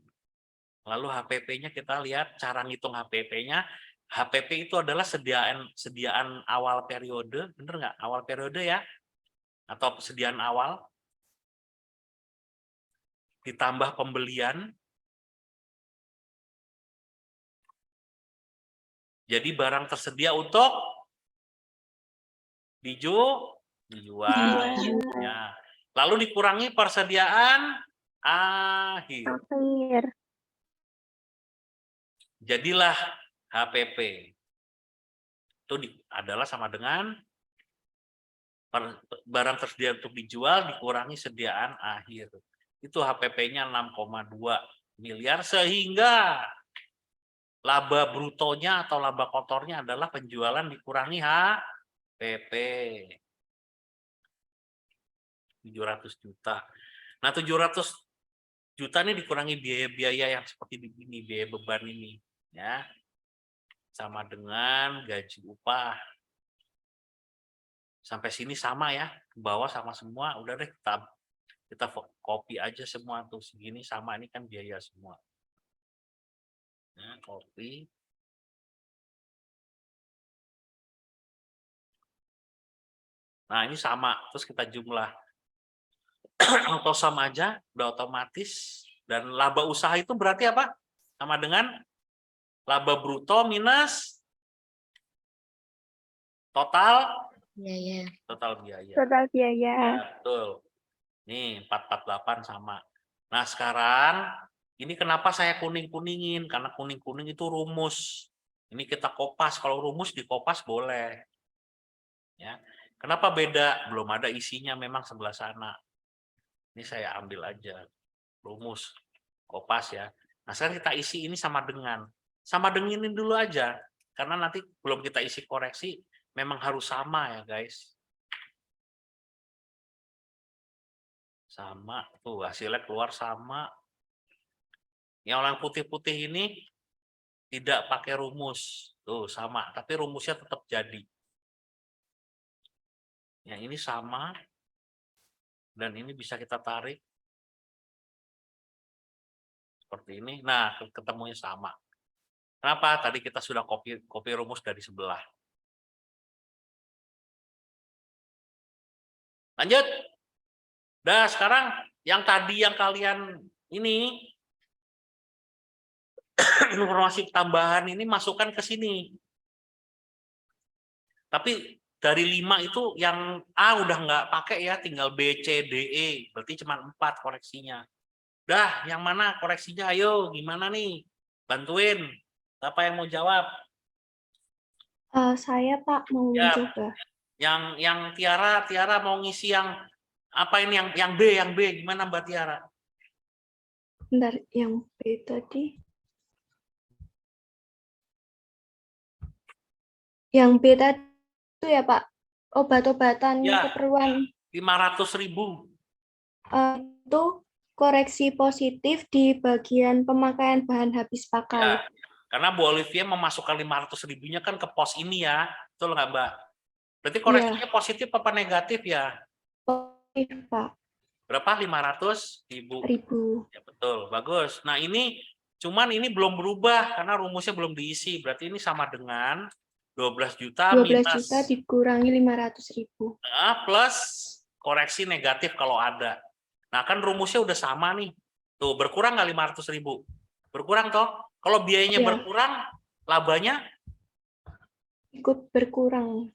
Lalu HPP-nya kita lihat cara ngitung HPP-nya. HPP itu adalah sediaan awal periode, bener nggak? Awal periode ya, atau sediaan awal ditambah pembelian. Jadi barang tersedia untuk dijual. Ya. Lalu dikurangi persediaan akhir. Akhir. Jadilah HPP. Itu adalah sama dengan barang tersedia untuk dijual dikurangi sediaan akhir. Itu HPP-nya 6,2 miliar sehingga laba brutonya atau laba kotornya adalah penjualan dikurangi HPP. 700 juta. Nah, 700 juta ini dikurangi biaya-biaya yang seperti ini, biaya beban ini, ya. Sama dengan gaji upah. Sampai sini sama ya, ke bawah sama semua. Udah deh, kita copy aja semua tuh, segini sama, ini kan biaya semua. Nah, copy. Nah, ini sama, terus kita jumlah. Auto sum aja, udah otomatis. Dan laba usaha itu berarti apa? Sama dengan laba bruto minus total Iya. biaya. Total biaya. Ya, betul. Nih, 448 sama. Nah, sekarang ini kenapa saya kuning-kuningin? Karena kuning-kuning itu rumus. Ini kita kopas. Kalau rumus dikopas boleh. Ya. Kenapa beda? Belum ada isinya memang sebelah sana. Ini saya ambil aja. Rumus. Kopas ya. Nah, sekarang kita isi ini sama dengan. Sama denginin dulu aja. Karena nanti belum kita isi koreksi, memang harus sama ya guys. Sama. Tuh hasilnya keluar sama. Yang orang putih-putih ini tidak pakai rumus. Tuh sama. Tapi rumusnya tetap jadi. Yang ini sama. Dan ini bisa kita tarik. Seperti ini. Nah, ketemunya sama. Kenapa? Tadi kita sudah copy rumus dari sebelah. Lanjut. Nah, sekarang yang tadi yang kalian ini informasi tambahan ini masukkan ke sini. Tapi dari 5 itu yang A udah nggak pakai ya, tinggal B, C, D, E. Berarti cuma 4 koreksinya. Dah, yang mana koreksinya? Ayo, gimana nih? Bantuin. Siapa yang mau jawab? Saya Pak mau Ya. mencoba. Yang Tiara mau ngisi yang apa ini yang B, gimana Mbak Tiara? Bentar, yang B tadi. Yang B tadi itu ya Pak, obat-obatan Ya. keperluan 500.000. itu koreksi positif di bagian pemakaian bahan habis pakai. Ya, karena Bu Olivia memasukkan 500.000-nya kan ke pos ini ya, betul nggak Mbak? Berarti koreksinya positif apa negatif ya? Positif Pak, Berapa? 500.000. 1.000. Ya betul, bagus. Nah ini cuman ini belum berubah karena rumusnya belum diisi. Berarti ini sama dengan 12 juta 12 minus juta dikurangi 500.000. plus koreksi negatif kalau ada. Nah kan rumusnya udah sama nih. Tuh berkurang nggak 500.000? Berkurang toh? Kalau biayanya Ya. berkurang, labanya Ikut berkurang.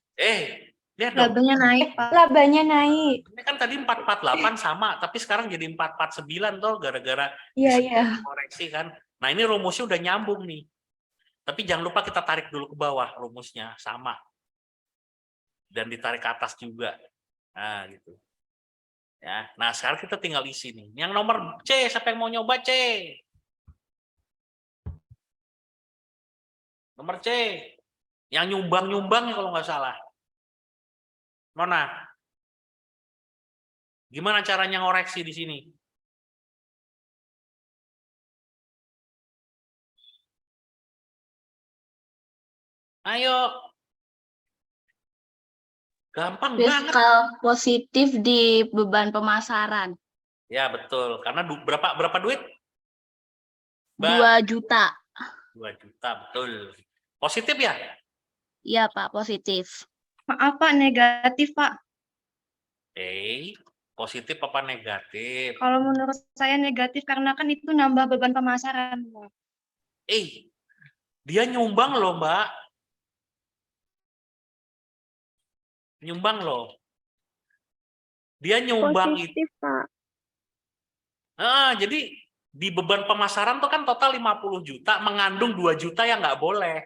lihat dong. Labanya naik, Pak. Labanya naik. Ini kan tadi 448 sama, tapi sekarang jadi 449 toh gara-gara Iya. koreksi kan. Nah ini rumusnya udah nyambung nih. Tapi jangan lupa kita tarik dulu ke bawah rumusnya sama. Dan ditarik ke atas juga. Nah gitu. Ya, nah sekarang kita tinggal isi nih. Yang nomor C, siapa yang mau nyoba C? Nomor C. Yang nyumbang-nyumbang ya kalau nggak salah. Mana? Gimana caranya ngoreksi di sini? Ayo. Gampang banget. Fiskal positif di beban pemasaran. Ya, betul. Karena berapa duit? 2 juta. 2 juta, betul. Positif ya? Iya, Pak, positif. Maaf Pak, negatif Pak. Positif apa negatif? Kalau menurut saya negatif karena kan itu nambah beban pemasaran, Pak. Dia nyumbang loh, Mbak. Nyumbang loh. Dia nyumbang itu. Positif, Pak. Jadi di beban pemasaran tuh kan total 50 juta, mengandung 2 juta yang nggak boleh.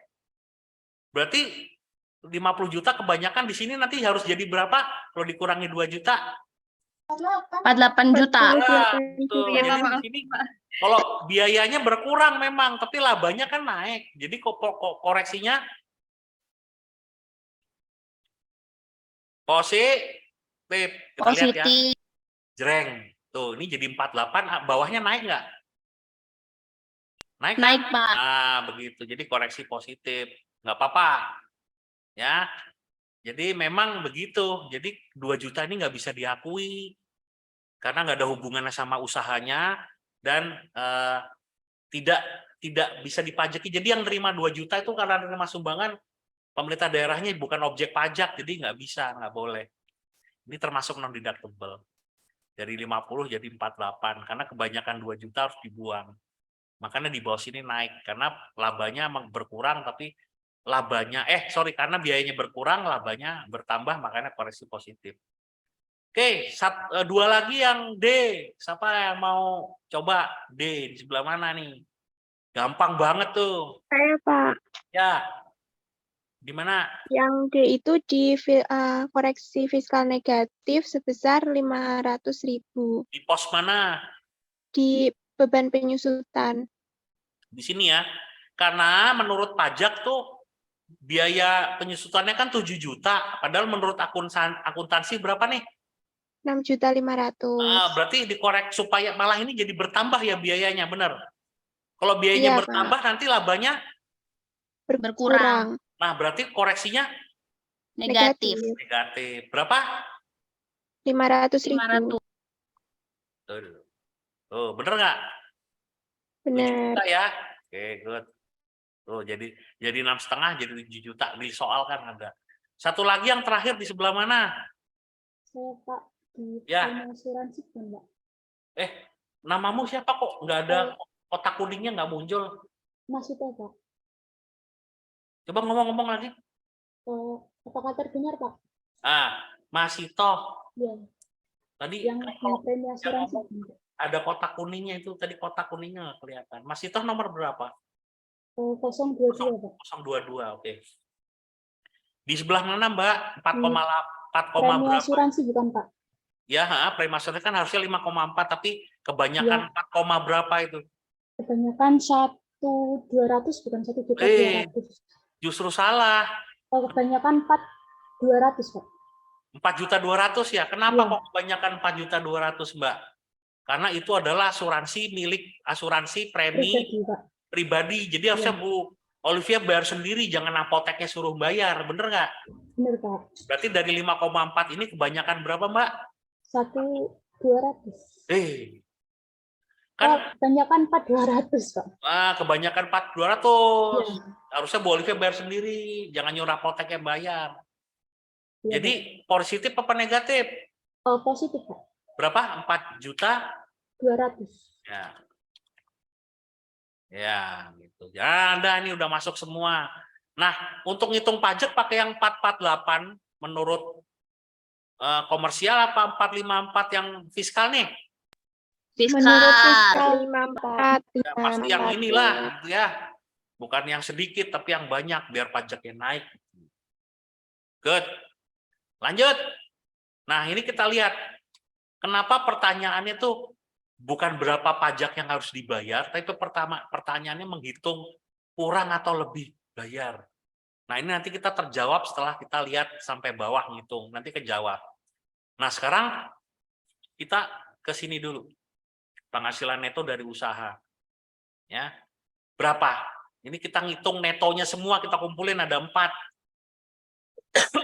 Berarti 50 juta kebanyakan di sini nanti harus jadi berapa kalau dikurangi 2 juta? 48 juta. Nah, betul. Iya, Jadi Pak, di sini kalau biayanya berkurang memang, tapi labanya kan naik. Jadi koreksinya positif. Kita lihat ya. Positif. Jreng. Tuh, ini jadi 48, bawahnya naik nggak? Naik, Naik, kan? Pak. Nah, begitu. Jadi koreksi positif. Nggak apa-apa. Ya. Jadi memang begitu. Jadi 2 juta ini nggak bisa diakui. Karena nggak ada hubungannya sama usahanya. Dan tidak bisa dipajaki. Jadi yang terima 2 juta itu karena terima sumbangan pemerintah daerahnya bukan objek pajak. Jadi nggak bisa, nggak boleh. Ini termasuk non-deductible. Dari 50 jadi 48 karena kebanyakan 2 juta harus dibuang. Makanya di bawah sini naik karena labanya berkurang tapi karena biayanya berkurang labanya bertambah makanya koreksi positif. Oke, 2 lagi yang D. Siapa yang mau coba D di sebelah mana nih? Gampang banget tuh. Saya, Pak. Ya. Di mana? Yang D itu di koreksi fiskal negatif sebesar 500.000 Di pos mana? di beban penyusutan. Di sini ya. Karena menurut pajak tuh biaya penyusutannya kan 7 juta. Padahal menurut akuntansi berapa nih? 6.500.000. Berarti dikorek supaya malah ini jadi bertambah ya biayanya, benar? Kalau biayanya Iya, bertambah nanti labanya Berkurang. Nah, berarti koreksinya Negatif. negatif. Berapa? 500.000. 500. Tuh, bener nggak? 7 Benar. juta ya. Oke, good. Tuh, jadi 6,5 jadi 7 juta. Di soal kan ada. Satu lagi yang terakhir di sebelah mana? Saya Pak di Ya. asuransi kan Mbak. Namamu siapa kok? Nggak ada kotak kuningnya nggak muncul. Maksudnya Pak, Coba ngomong-ngomong lagi. apakah terdengar Pak? Mas Ito. Ya, Tadi yang kalau premi asuransi. ngomong, ada kotak kuningnya itu tadi kotak kuningnya nggak kelihatan. Mas Ito nomor berapa? 022 Pak. 022, oke. Di sebelah mana Mbak? 4,8 Premi berapa? asuransi bukan Pak? Ya, premi asuransi kan harusnya 5,4 tapi kebanyakan 4, berapa itu? Kebanyakan 1.200 bukan 1.200.000. Justru salah. Kebanyakan 4.200 Pak. 4.200.000 ya. Kenapa Iya. kok kebanyakan 4.200.000 Mbak? Karena itu adalah asuransi premi Pribadi Pak. pribadi. Jadi harusnya Bu Olivia bayar sendiri, jangan apoteknya suruh bayar, bener nggak? Benar Pak. Berarti dari 5,4 ini kebanyakan berapa Mbak? 1.200. Kan Kebanyakan 4.200 Pak. kebanyakan 4.200. Iya. Harusnya Bu Olivia bayar sendiri, jangan nyuruh apoteknya bayar. Iya, Jadi positif apa negatif? Pak. Positif Pak. Berapa? 4.200.000. 200. Ya, gitu. Ya, Anda ini udah masuk semua. Nah, untuk ngitung pajak pakai yang 448 menurut komersial apa 454 yang fiskal nih? Menurut fiskal Fiskal. 54. Ya, pasti yang inilah gitu ya. Bukan yang sedikit tapi yang banyak biar pajaknya naik. Good. Lanjut. Nah, ini kita lihat kenapa pertanyaannya tuh bukan berapa pajak yang harus dibayar, tapi pertanyaannya menghitung kurang atau lebih bayar. Nah, ini nanti kita terjawab setelah kita lihat sampai bawah ngitung, nanti kejawab. Nah, sekarang kita ke sini dulu. Penghasilan neto dari usaha. Ya. Berapa? Ini kita ngitung netonya semua, kita kumpulin ada 4.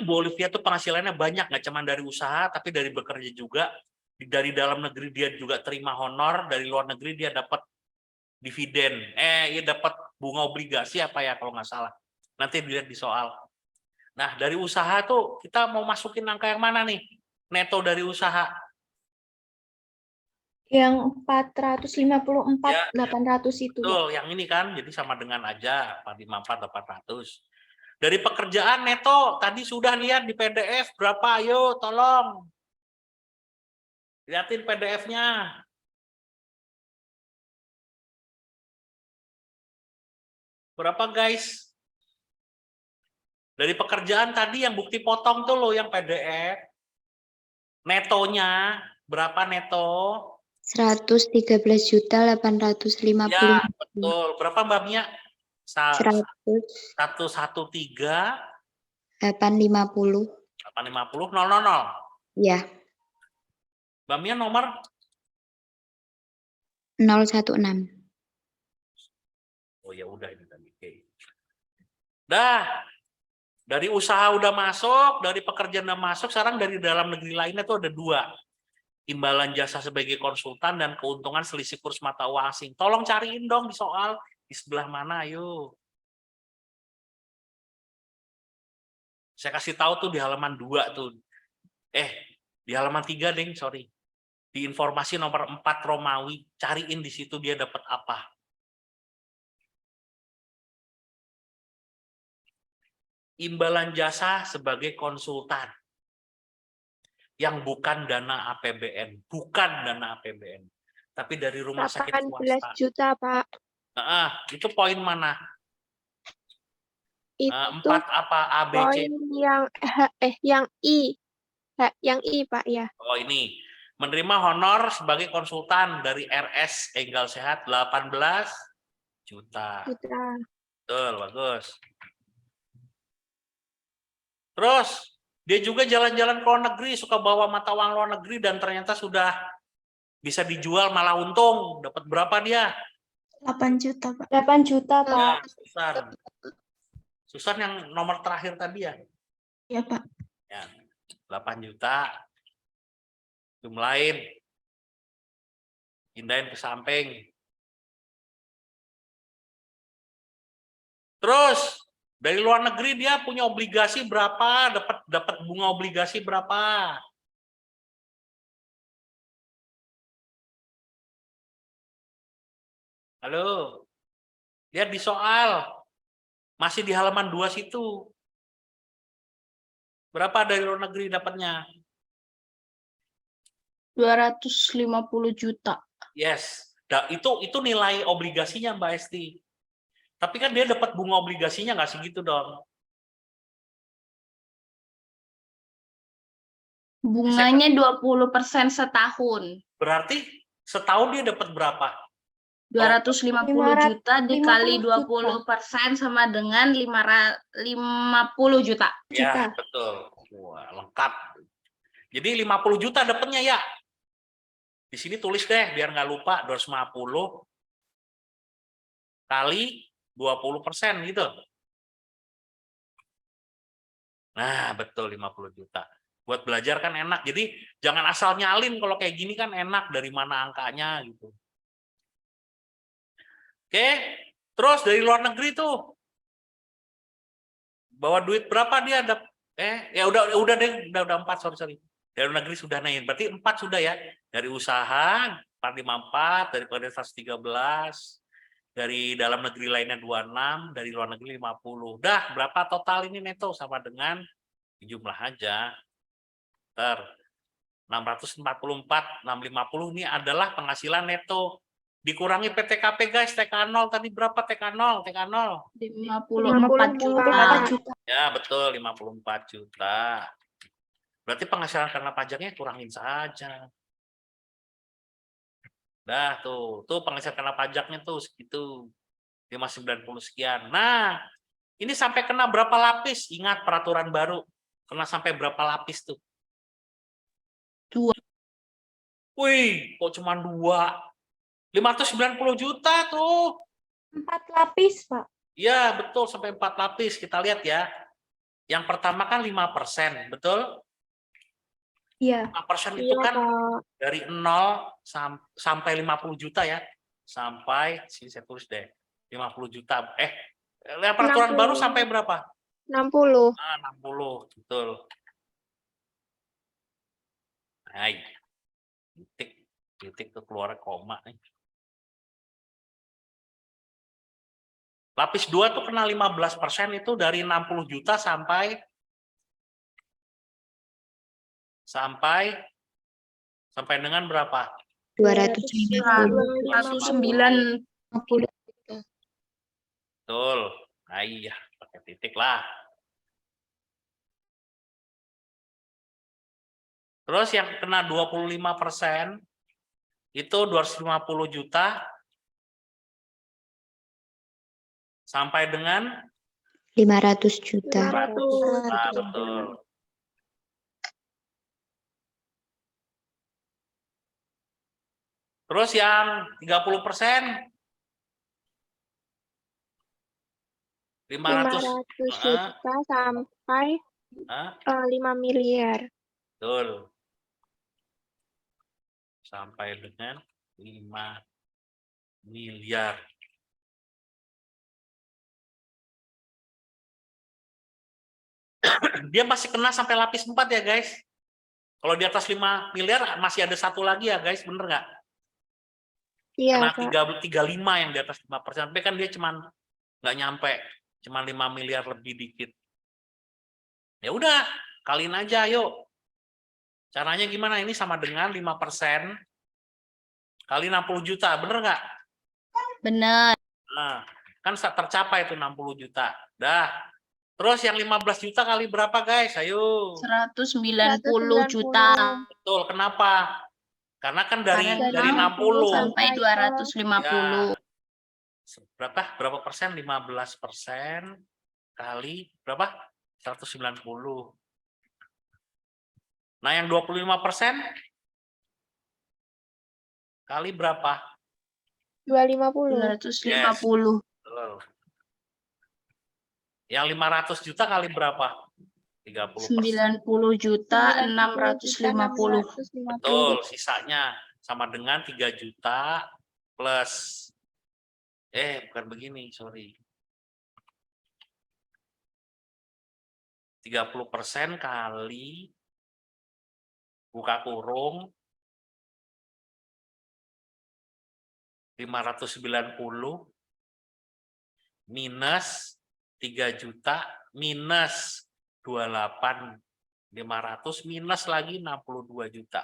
Bu Olivia tuh penghasilannya banyak, nggak cuma dari usaha, tapi dari bekerja juga. Dari dalam negeri dia juga terima honor, dari luar negeri dia dapat dividen. Dia dapat bunga obligasi apa ya kalau nggak salah. Nanti dilihat di soal. Nah, dari usaha tuh kita mau masukin angka yang mana nih? Neto dari usaha. Yang 454, Ya. 800 itu. Ya. Betul, yang ini kan, jadi sama dengan aja 454, 800. Dari pekerjaan neto, tadi sudah lihat di PDF berapa, ayo tolong. Lihatin PDF-nya. Berapa guys? Dari pekerjaan tadi yang bukti potong tuh loh yang PDF. Netonya, berapa neto? 113.850. Ya, betul. Berapa Mbak Mia? 100 113 850. 850 000. Ya, Mbak Mia nomor 016. oh ya udah ini tadi. Oke. Dah. Dari usaha udah masuk, dari pekerjaan udah masuk, sekarang dari dalam negeri lainnya tuh ada 2. Imbalan jasa sebagai konsultan dan keuntungan selisih kurs mata uang asing. Tolong cariin dong di soal di sebelah mana, ayo. Saya kasih tahu tuh di halaman 2 tuh. Di halaman 3 ding, sorry. Di informasi nomor 4 Romawi, cariin di situ dia dapat apa. Imbalan jasa sebagai konsultan yang bukan dana APBN, tapi dari rumah sakit 18 swasta. juta, Pak. Itu poin mana? Itu 4 apa A, B, C? poin yang I. Yang I, Pak, ya. Oh ini, menerima honor sebagai konsultan dari RS Enggal Sehat 18 juta. Betul, bagus. Terus dia juga jalan-jalan ke luar negeri, suka bawa mata uang luar negeri dan ternyata sudah bisa dijual malah untung. Dapat berapa dia? 8 juta, Pak. 8 juta, Ya, Pak. Susan yang nomor terakhir tadi ya? Iya, Pak. Ya, 8 juta. Jumlahin. Pindahin ke samping. Terus dari luar negeri dia punya obligasi berapa? Dapat bunga obligasi berapa? Halo. Lihat di soal. Masih di halaman 2 situ. Berapa dari luar negeri dapatnya? 250 juta. Yes. Itu nilai obligasinya Mbak Esti. Tapi kan dia dapat bunga obligasinya nggak segitu dong. Bunganya 20% setahun. Berarti setahun dia dapat berapa? 250 juta dikali 20% sama dengan 50 juta. Ya, betul. Wah, lengkap. Jadi 50 juta dapatnya ya. Di sini tulis deh biar nggak lupa 250 kali 20% gitu. Nah, betul 50 juta. Buat belajar kan enak. Jadi jangan asal nyalin kalau kayak gini kan enak dari mana angkanya gitu. Oke, terus dari luar negeri tuh bawa duit berapa dia ada? Ya udah deh, udah 4 sorry. Dari luar negeri sudah naik. Berarti 4 sudah ya. Dari usaha 454, dari pekerjaan 113. Dari dalam negeri lainnya 26, dari luar negeri 50. Dah, berapa total ini neto? Sama dengan jumlah aja. 644, 650 ini adalah penghasilan neto. Dikurangi PTKP guys, TK0 tadi berapa TK0? TK0? 54 juta. Ya, betul 54 juta. Berarti penghasilan karena pajaknya kurangin saja. Dah tuh penghasilan kena pajaknya tuh segitu 590 sekian. Nah, ini sampai kena berapa lapis? Ingat peraturan baru. Kena sampai berapa lapis tuh? 2. Wih, kok cuma 2? 590 juta tuh. 4 lapis, Pak. Iya, betul sampai 4 lapis. Kita lihat ya. Yang pertama kan 5%, betul? Iya. 5% itu Iya, kan Kak. dari 0 sampai 50 juta ya. Sampai, sini saya tulis deh, 50 juta. Peraturan baru 60. sampai berapa? 60. 60, betul. Hai, titik tuh keluar koma nih. Lapis 2 tuh kena 15% itu dari 60 juta sampai dengan berapa? 250. 109. Betul. Nah, iya, pakai titik lah. Terus yang kena 25% itu 250 juta sampai dengan 500 juta. 500. Nah, betul. Terus yang 30%, 500 juta sampai 5 miliar. betul. Sampai dengan 5 miliar. Dia masih kena sampai lapis 4 ya guys. Kalau di atas 5 miliar masih ada satu lagi ya guys, bener nggak? Iya, Kena Kak. 35 yang di atas 5%, tapi kan dia cuman nggak nyampe, cuman 5 miliar lebih dikit. Ya udah, kaliin aja yuk. Caranya gimana? Ini sama dengan 5% kali 60 juta, bener nggak? Benar. Nah, kan tercapai itu 60 juta. Dah. Terus yang 15 juta kali berapa guys? Ayo. 190 juta. Betul, kenapa? Karena kan dari Karena 60 sampai 250. berapa persen? 15% kali berapa? 190. Nah, yang 25% kali berapa? 250. 250. Betul. Yang 500 juta kali berapa? 30%. 90 juta 650. Betul, sisanya sama dengan 3 juta plus bukan begini, sorry. 30% kali buka kurung 590 minus 3 juta minus 28 500 minus lagi 62 juta.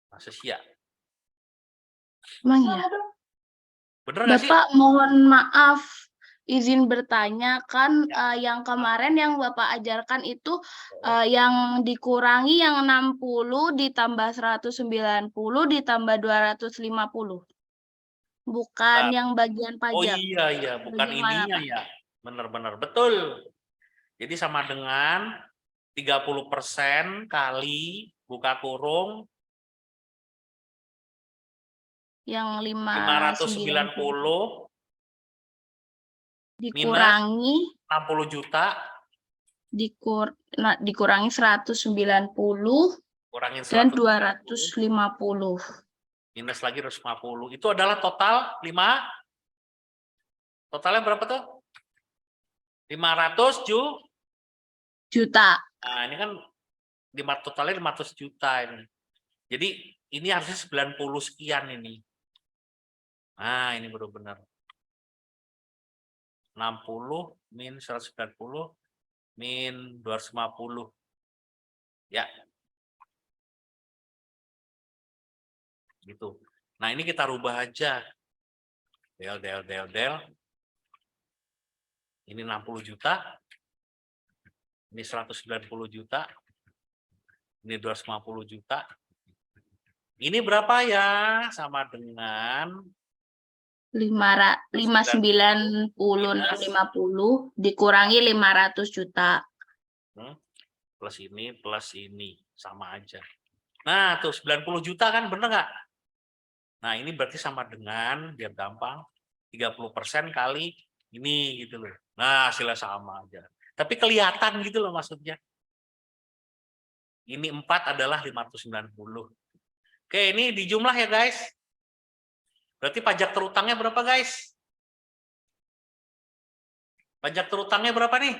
Masa sih ya? Emang ya? Bener nggak sih? Bapak mohon maaf, izin bertanya kan yang kemarin yang Bapak ajarkan itu yang dikurangi yang 60 ditambah 190 ditambah 250. Bukan Nah, yang bagian oh pajak. iya, bukan Bagaimana, ininya Pak? ya. Benar-benar betul. Jadi sama dengan 30% kali buka kurung Yang 590 dikurangi 60 juta dikurangi 190 kurangin dan 190 250. minus lagi 250. Itu adalah total 5. Totalnya berapa tuh? 500 Juta. Nah, ini kan totalnya 500 juta ini. Jadi ini harusnya 90 sekian ini. Nah, ini benar-benar 60 min 190 min 250. Ya. Gitu. Nah, ini kita rubah aja. Del. Ini 60 juta. Ini 190 juta. Ini 250 juta. Ini berapa ya? Sama dengan 590 dikurangi 500 juta. Plus ini sama aja. Nah, tuh 90 juta kan, bener nggak? Nah, ini berarti sama dengan, biar gampang, 30% kali Ini gitu loh. Nah, hasilnya sama aja. Tapi kelihatan gitu loh maksudnya. Ini 4 adalah 590. Oke, ini dijumlah ya guys. Berarti pajak terutangnya berapa guys? Pajak terutangnya berapa nih?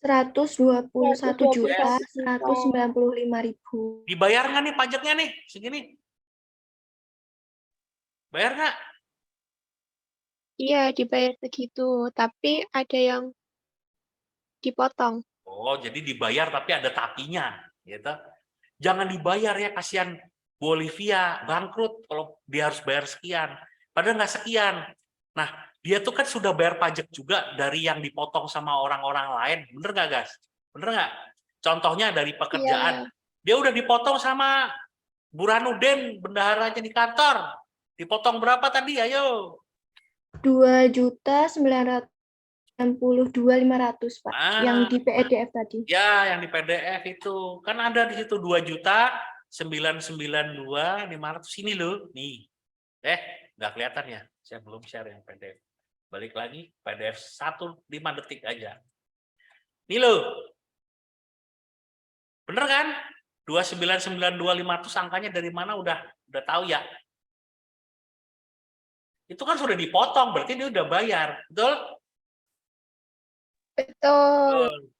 121.195.000. Dibayar nggak nih pajaknya nih? Segini. Bayar nggak? Iya, dibayar segitu, tapi ada yang dipotong. Oh, jadi dibayar tapi ada tapinya, gitu. Jangan dibayar ya, kasihan Bu Olivia bangkrut kalau dia harus bayar sekian. Padahal nggak sekian. Nah, dia tuh kan sudah bayar pajak juga dari yang dipotong sama orang-orang lain. Bener nggak, guys? Bener nggak? Contohnya dari pekerjaan. Dia udah dipotong sama Burhanuddin, bendaharanya di kantor. Dipotong berapa tadi? Ayo. 2.992.500 Pak. Ah. Yang di PDF tadi. Ya, yang di PDF itu. Kan ada di situ 2.992.500 ini loh. Nih. Nggak kelihatan ya? Saya belum share yang PDF. Balik lagi, PDF 5 detik aja. Nih loh. Bener kan? 2.992.500 angkanya dari mana udah tahu ya? Itu kan sudah dipotong, berarti dia udah bayar. Betul? Betul.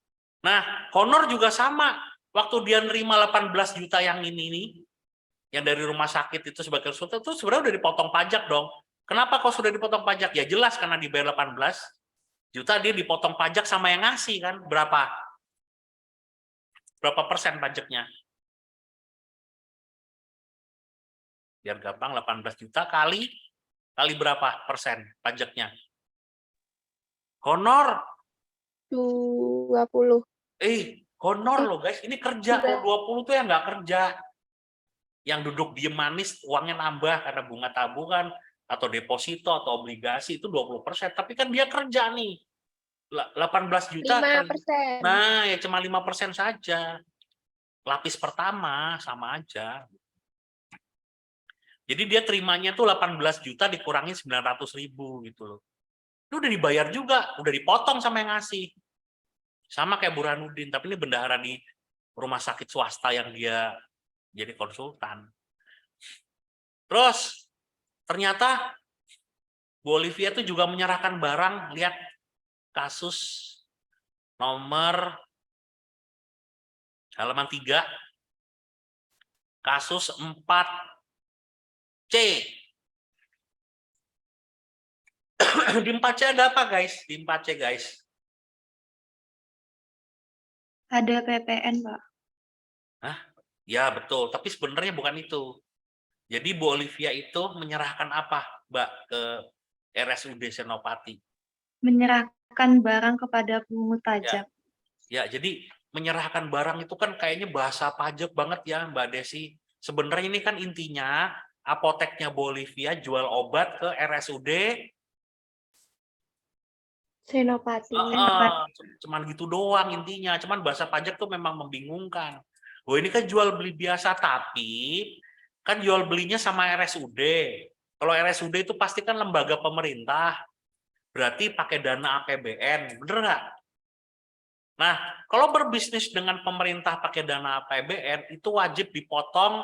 Nah, honor juga sama. Waktu dia nerima 18 juta yang ini nih, yang dari rumah sakit itu sebagai konsultan, itu sebenarnya udah dipotong pajak dong. Kenapa kok sudah dipotong pajak? Ya jelas karena dibayar 18 juta, dia dipotong pajak sama yang ngasih kan. Berapa persen pajaknya? Biar gampang, 18 juta kali berapa persen pajaknya? Honor. 20. Honor loh guys, ini kerja. Kalau 20 tuh yang nggak kerja. Yang duduk diem manis, uangnya nambah karena bunga tabungan, atau deposito, atau obligasi, itu 20%. Tapi kan dia kerja nih. 18 juta. 5%. Nah, ya cuma 5% saja. Lapis pertama, sama aja. Jadi dia terimanya tuh 18 juta dikurangi 900.000 gitu loh. Itu udah dibayar juga, udah dipotong sama yang ngasih. Sama kayak Burhanuddin, tapi ini bendahara di rumah sakit swasta yang dia jadi konsultan. Terus ternyata Bu Olivia itu juga menyerahkan barang, lihat kasus nomor halaman 3, kasus 4C. Di 4C ada apa guys? Di 4C guys. Ada PPN, Pak. Ya betul, tapi sebenarnya bukan itu. Jadi Bu Olivia itu menyerahkan apa, Mbak, ke RSUD Senopati? Menyerahkan barang kepada pungut pajak. Ya, jadi menyerahkan barang itu kan kayaknya bahasa pajak banget ya, Mbak Desi. Sebenarnya ini kan intinya apoteknya Bu Olivia jual obat ke RSUD Senopati. Cuman gitu doang intinya. Cuman bahasa pajak tuh memang membingungkan. Oh, ini kan jual beli biasa, tapi kan jual belinya sama RSUD. Kalau RSUD itu pasti kan lembaga pemerintah. Berarti pakai dana APBN, bener nggak? Nah, kalau berbisnis dengan pemerintah pakai dana APBN, itu wajib dipotong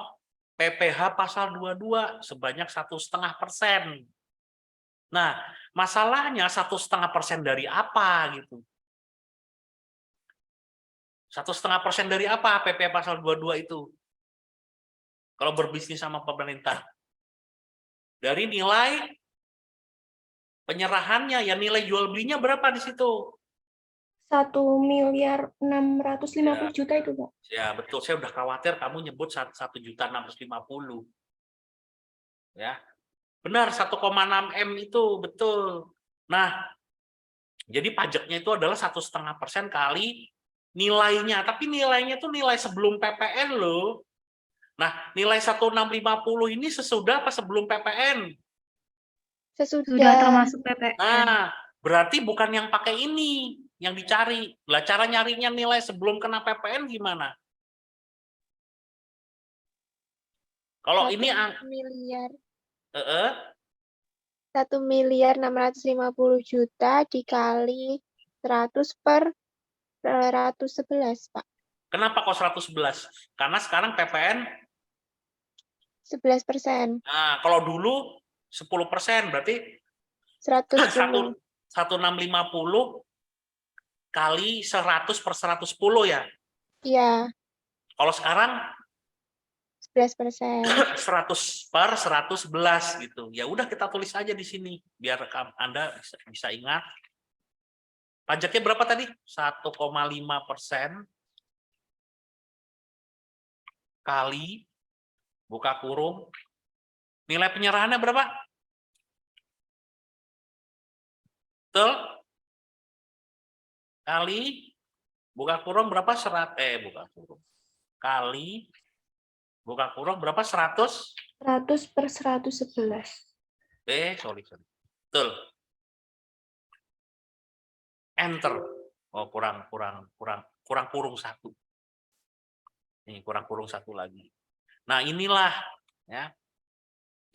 PPh pasal 22 sebanyak 1,5%. Nah, masalahnya 1,5% dari apa gitu? 1,5% dari apa PPh pasal 22 itu? Kalau berbisnis sama pemerintah. Dari nilai penyerahannya, ya nilai jual belinya berapa di situ? 1.650.000.000 itu, Pak. Ya, betul. Saya udah khawatir kamu nyebut 1.650.000. Ya. Benar, 1,6 M itu betul. Nah, jadi pajaknya itu adalah 1,5% kali nilainya. Tapi nilainya itu nilai sebelum PPN loh. Nah, nilai 1.650 ini sesudah apa sebelum PPN? Sudah termasuk PPN. Nah, berarti bukan yang pakai ini yang dicari. Lah cara nyarinya nilai sebelum kena PPN gimana? Kalau ini miliar. 1.650.000.000 dikali 100 per 111, Pak. Kenapa kok 111? Karena sekarang PPN, 11%. nah kalau dulu 10%, berarti 110. 1650 kali 100 per 110 ya. Iya, Kalau sekarang 11%. 100 per 111 gitu. Ya udah kita tulis aja di sini biar Anda bisa ingat. Pajaknya berapa tadi? 1,5% kali buka kurung. Nilai penyerahannya berapa? Betul? Kali buka kurung berapa? Buka kurung. Kali buka kurung berapa? 100? 100 per 111. Sorry. Betul. Enter. Oh, kurang kurung satu. Ini kurang kurung satu lagi. Nah, inilah ya.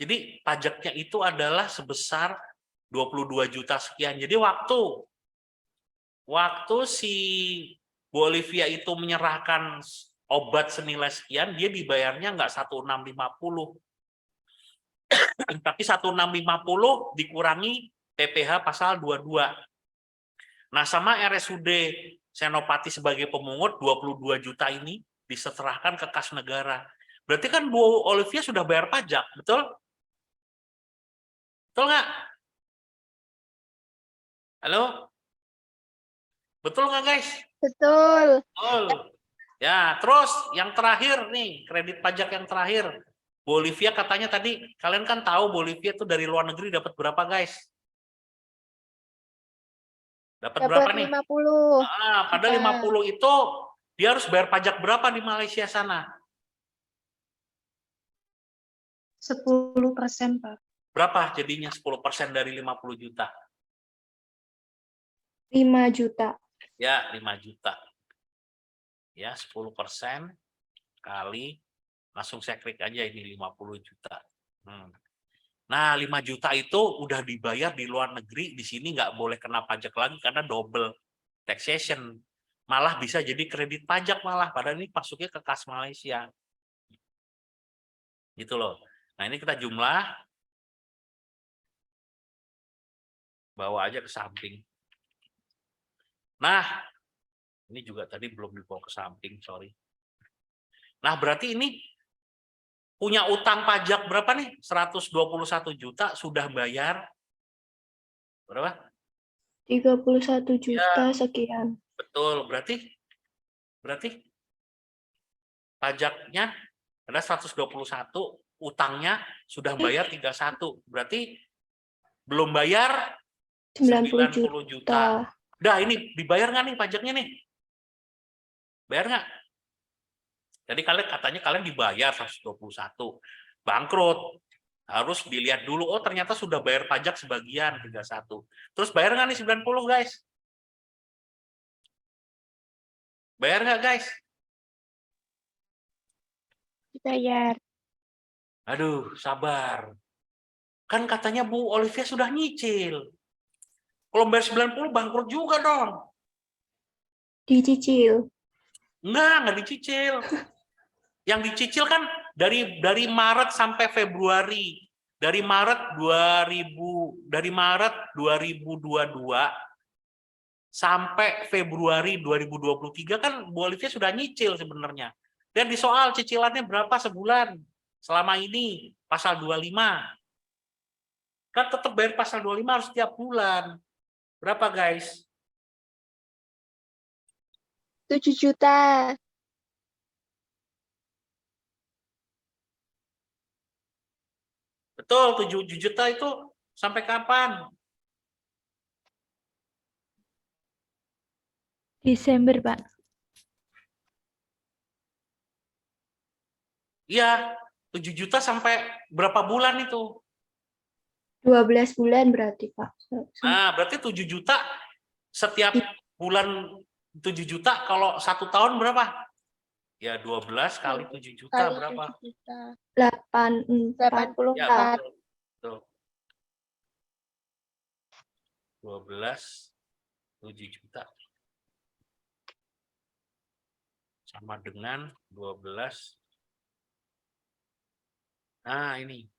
Jadi pajaknya itu adalah sebesar 22 juta sekian. Jadi waktu si Bu Olivia itu menyerahkan obat senilai sekian, dia dibayarnya nggak 1.650. Tapi 1.650 dikurangi PPh pasal 22. Nah, sama RSUD Senopati sebagai pemungut 22 juta ini diserahkan ke kas negara. Berarti kan Bu Olivia sudah bayar pajak, betul? Betul nggak? Halo? Betul nggak, guys? Betul. Betul. Ya, terus yang terakhir nih, kredit pajak yang terakhir. Bu Olivia katanya tadi, kalian kan tahu Bu Olivia tuh dari luar negeri dapat berapa, guys? Dapat berapa Dapat nih? 50. Pada 50 itu dia harus bayar pajak berapa di Malaysia sana? 10%, Pak. Berapa jadinya 10% dari 50 juta? 5 juta. Ya, 5 juta. Ya, 10% kali, langsung saya klik aja ini 50 juta. Nah, 5 juta itu udah dibayar di luar negeri, di sini nggak boleh kena pajak lagi karena double taxation. Malah bisa jadi kredit pajak malah, padahal ini masuknya ke kas Malaysia. Gitu loh. Nah, ini kita jumlah. Bawa aja ke samping. Nah, ini juga tadi belum dibawa ke samping, sorry. Nah, berarti ini punya utang pajak berapa nih? 121 juta sudah bayar. Berapa? 31 juta sekian. Betul, berarti pajaknya ada 121, utangnya sudah bayar 31. Berarti belum bayar 90 juta. Udah, ini dibayar nggak nih pajaknya nih? Bayar nggak? Jadi katanya kalian dibayar 121. Bangkrut. Harus dilihat dulu, oh ternyata sudah bayar pajak sebagian 31. Terus bayar nggak nih 90, guys? Bayar nggak, guys? Dibayar. Aduh, sabar. Kan katanya Bu Olivia sudah nyicil. Kalau bayar 90 bangkrut juga dong. Dicicil. Enggak dicicil. Yang dicicil kan dari Maret sampai Februari. Dari Maret 2022 sampai Februari 2023 kan Bu Olivia sudah nyicil sebenarnya. Dan di soal cicilannya berapa sebulan selama ini, pasal 25. Kan tetap bayar pasal 25 harus setiap bulan. Berapa, guys? 7 juta. Betul, 7 juta itu sampai kapan? Desember, Pak. Iya, 7 juta sampai berapa bulan itu? 12 bulan berarti, Pak. Nah, berarti 7 juta setiap bulan 7 juta, kalau 1 tahun berapa? Ya 12 kali 7 juta Kali berapa? 7 juta. 84. 84. Ya, betul. 7 juta. Sama dengan 12. Nah, ini.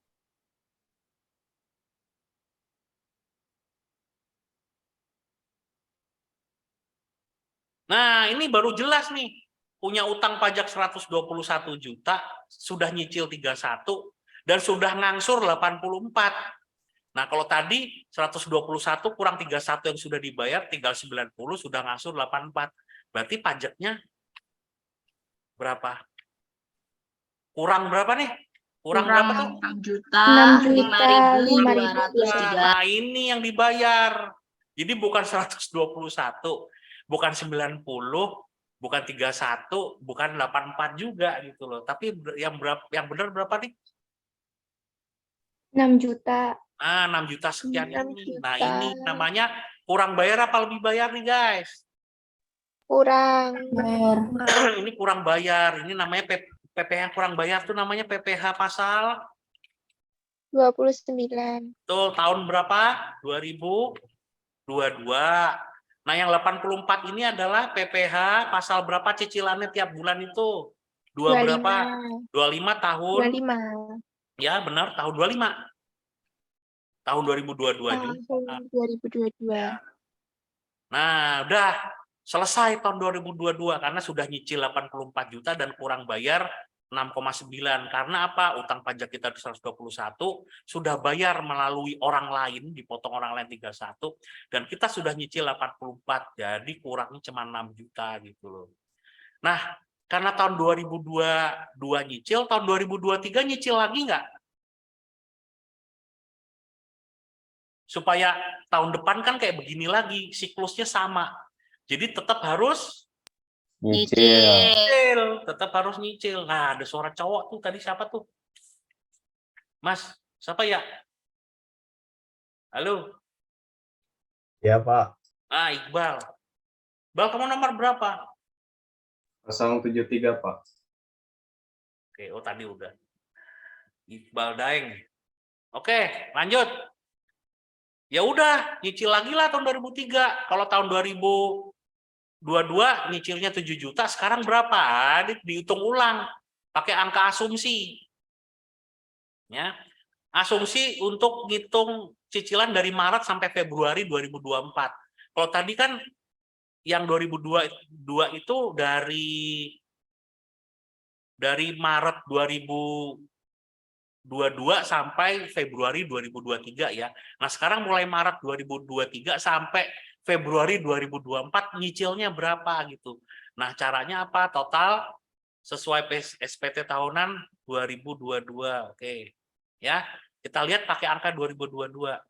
Nah, ini baru jelas nih. Punya utang pajak 121 juta, sudah nyicil 31, dan sudah ngangsur 84. Nah, kalau tadi 121 kurang 31 yang sudah dibayar, tinggal 90, sudah ngangsur 84. Berarti pajaknya berapa? Kurang berapa nih? Kurang berapa tuh? 6.5.203. Nah, ini yang dibayar. Jadi bukan 121, bukan 90, bukan 31, bukan 84 juga gitu loh. Tapi yang benar berapa nih? 6 juta. Ah, 6 juta sekian 6 ini. Nah, juta. ini namanya kurang bayar apa lebih bayar nih, guys? Kurang. Ini kurang bayar. Ini namanya PPh kurang bayar tuh namanya PPh pasal 29. tuh tahun berapa? 2022. Nah, yang 84 ini adalah PPh pasal berapa cicilannya tiap bulan itu? 25. Berapa? 25 tahun. 25. Ya, benar, tahun 25. Tahun 2022 juga. Tahun 2022. Nah, udah selesai tahun 2022 karena sudah nyicil 84 juta dan kurang bayar 6,9. Karena apa? Utang pajak kita 121 sudah bayar melalui orang lain, dipotong orang lain 31, dan kita sudah nyicil 84, jadi kurangnya cuma 6 juta gitu loh. Nah, karena tahun 2022 nyicil, tahun 2023 nyicil lagi nggak? Supaya tahun depan kan kayak begini lagi, siklusnya sama. Jadi tetap harus nyicil, tetap harus nyicil. Nah, ada suara cowok tuh tadi, siapa tuh? Mas, siapa ya? Halo? Ya, Pak. Ah, Iqbal. Iqbal, kamu nomor berapa? 073, Pak. Oke, oh tadi udah. Iqbal Daeng. Oke, lanjut. Ya udah, nyicil lagi lah tahun 2003. Kalau tahun 2022 nyicilnya 7 juta, sekarang berapa? Dihitung ulang. Pakai angka asumsi. Ya. Asumsi untuk ngitung cicilan dari Maret sampai Februari 2024. Kalau tadi kan yang 2022 itu dari Maret 2022 sampai Februari 2023 ya. Nah, sekarang mulai Maret 2023 sampai Februari 2024 nyicilnya berapa gitu. Nah, caranya apa? Total sesuai SPT tahunan 2022. Oke. Ya, kita lihat pakai angka 2022.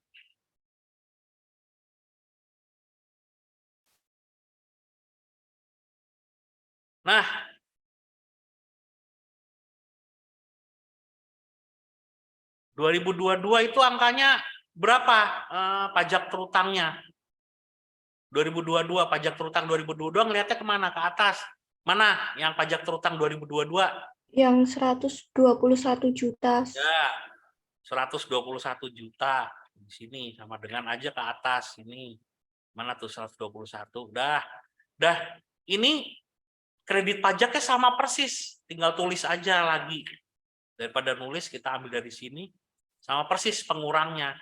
Nah, dua 2022 itu angkanya berapa pajak terutangnya? 2022 pajak terutang 2022 ngelihatnya kemana? Ke atas. Mana yang pajak terutang 2022? Yang 121 juta. Ya, 121 juta. Di sini sama dengan aja ke atas ini. Mana tuh 121? Dah. Ini kredit pajaknya sama persis. Tinggal tulis aja lagi. Daripada nulis kita ambil dari sini. Sama persis pengurangnya.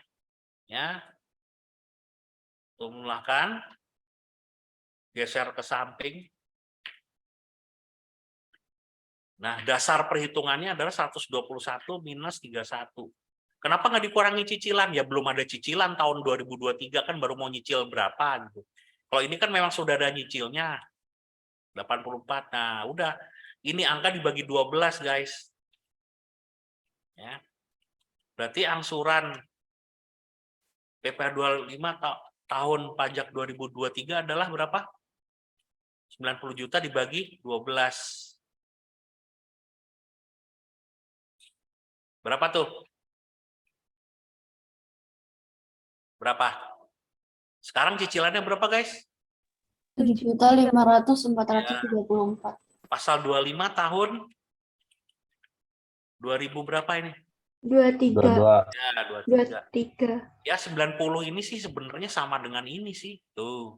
Ya. Tumulahkan. Geser ke samping. Nah, dasar perhitungannya adalah 121 minus 31. Kenapa nggak dikurangi cicilan? Ya belum ada cicilan tahun 2023 kan baru mau nyicil berapa gitu. Kalau ini kan memang sudah ada nyicilnya. 84. Nah, udah. Ini angka dibagi 12, guys. Ya. Berarti angsuran PPh 25 tahun pajak 2023 adalah berapa? 90 juta dibagi 12. Berapa tuh? Berapa? Sekarang cicilannya berapa, guys? 7.500.434. Pasal 25 tahun 2000 berapa ini? 23. 22. Ya, 23. 23. Ya 90 ini sih sebenarnya sama dengan ini sih. Tuh.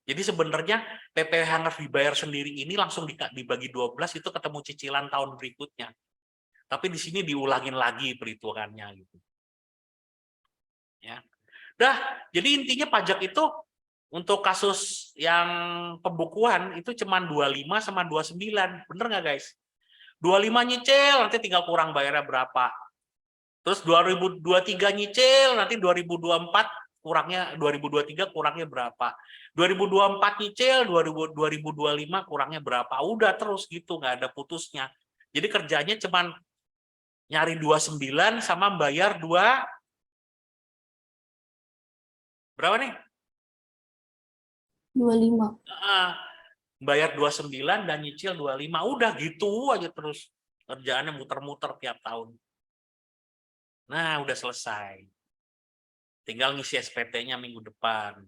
Jadi sebenarnya PPh yang harus dibayar sendiri ini langsung dibagi 12 itu ketemu cicilan tahun berikutnya. Tapi di sini diulangin lagi perhitungannya gitu. Ya. Dah, jadi intinya pajak itu untuk kasus yang pembukuan itu cuma 25 sama 29. Bener nggak guys? 25 nyicil nanti tinggal kurang bayarnya berapa. Terus 2023 nyicil nanti 2024 kurangnya 2023 kurangnya berapa. 2024 nyicil 2025 kurangnya berapa. Udah terus gitu nggak ada putusnya. Jadi kerjanya cuman nyari 29 sama bayar 2 berapa nih? 25. Bayar 29 dan nyicil 25. Udah gitu aja terus. Kerjaannya muter-muter tiap tahun. Nah, udah selesai. Tinggal ngisi SPT-nya minggu depan.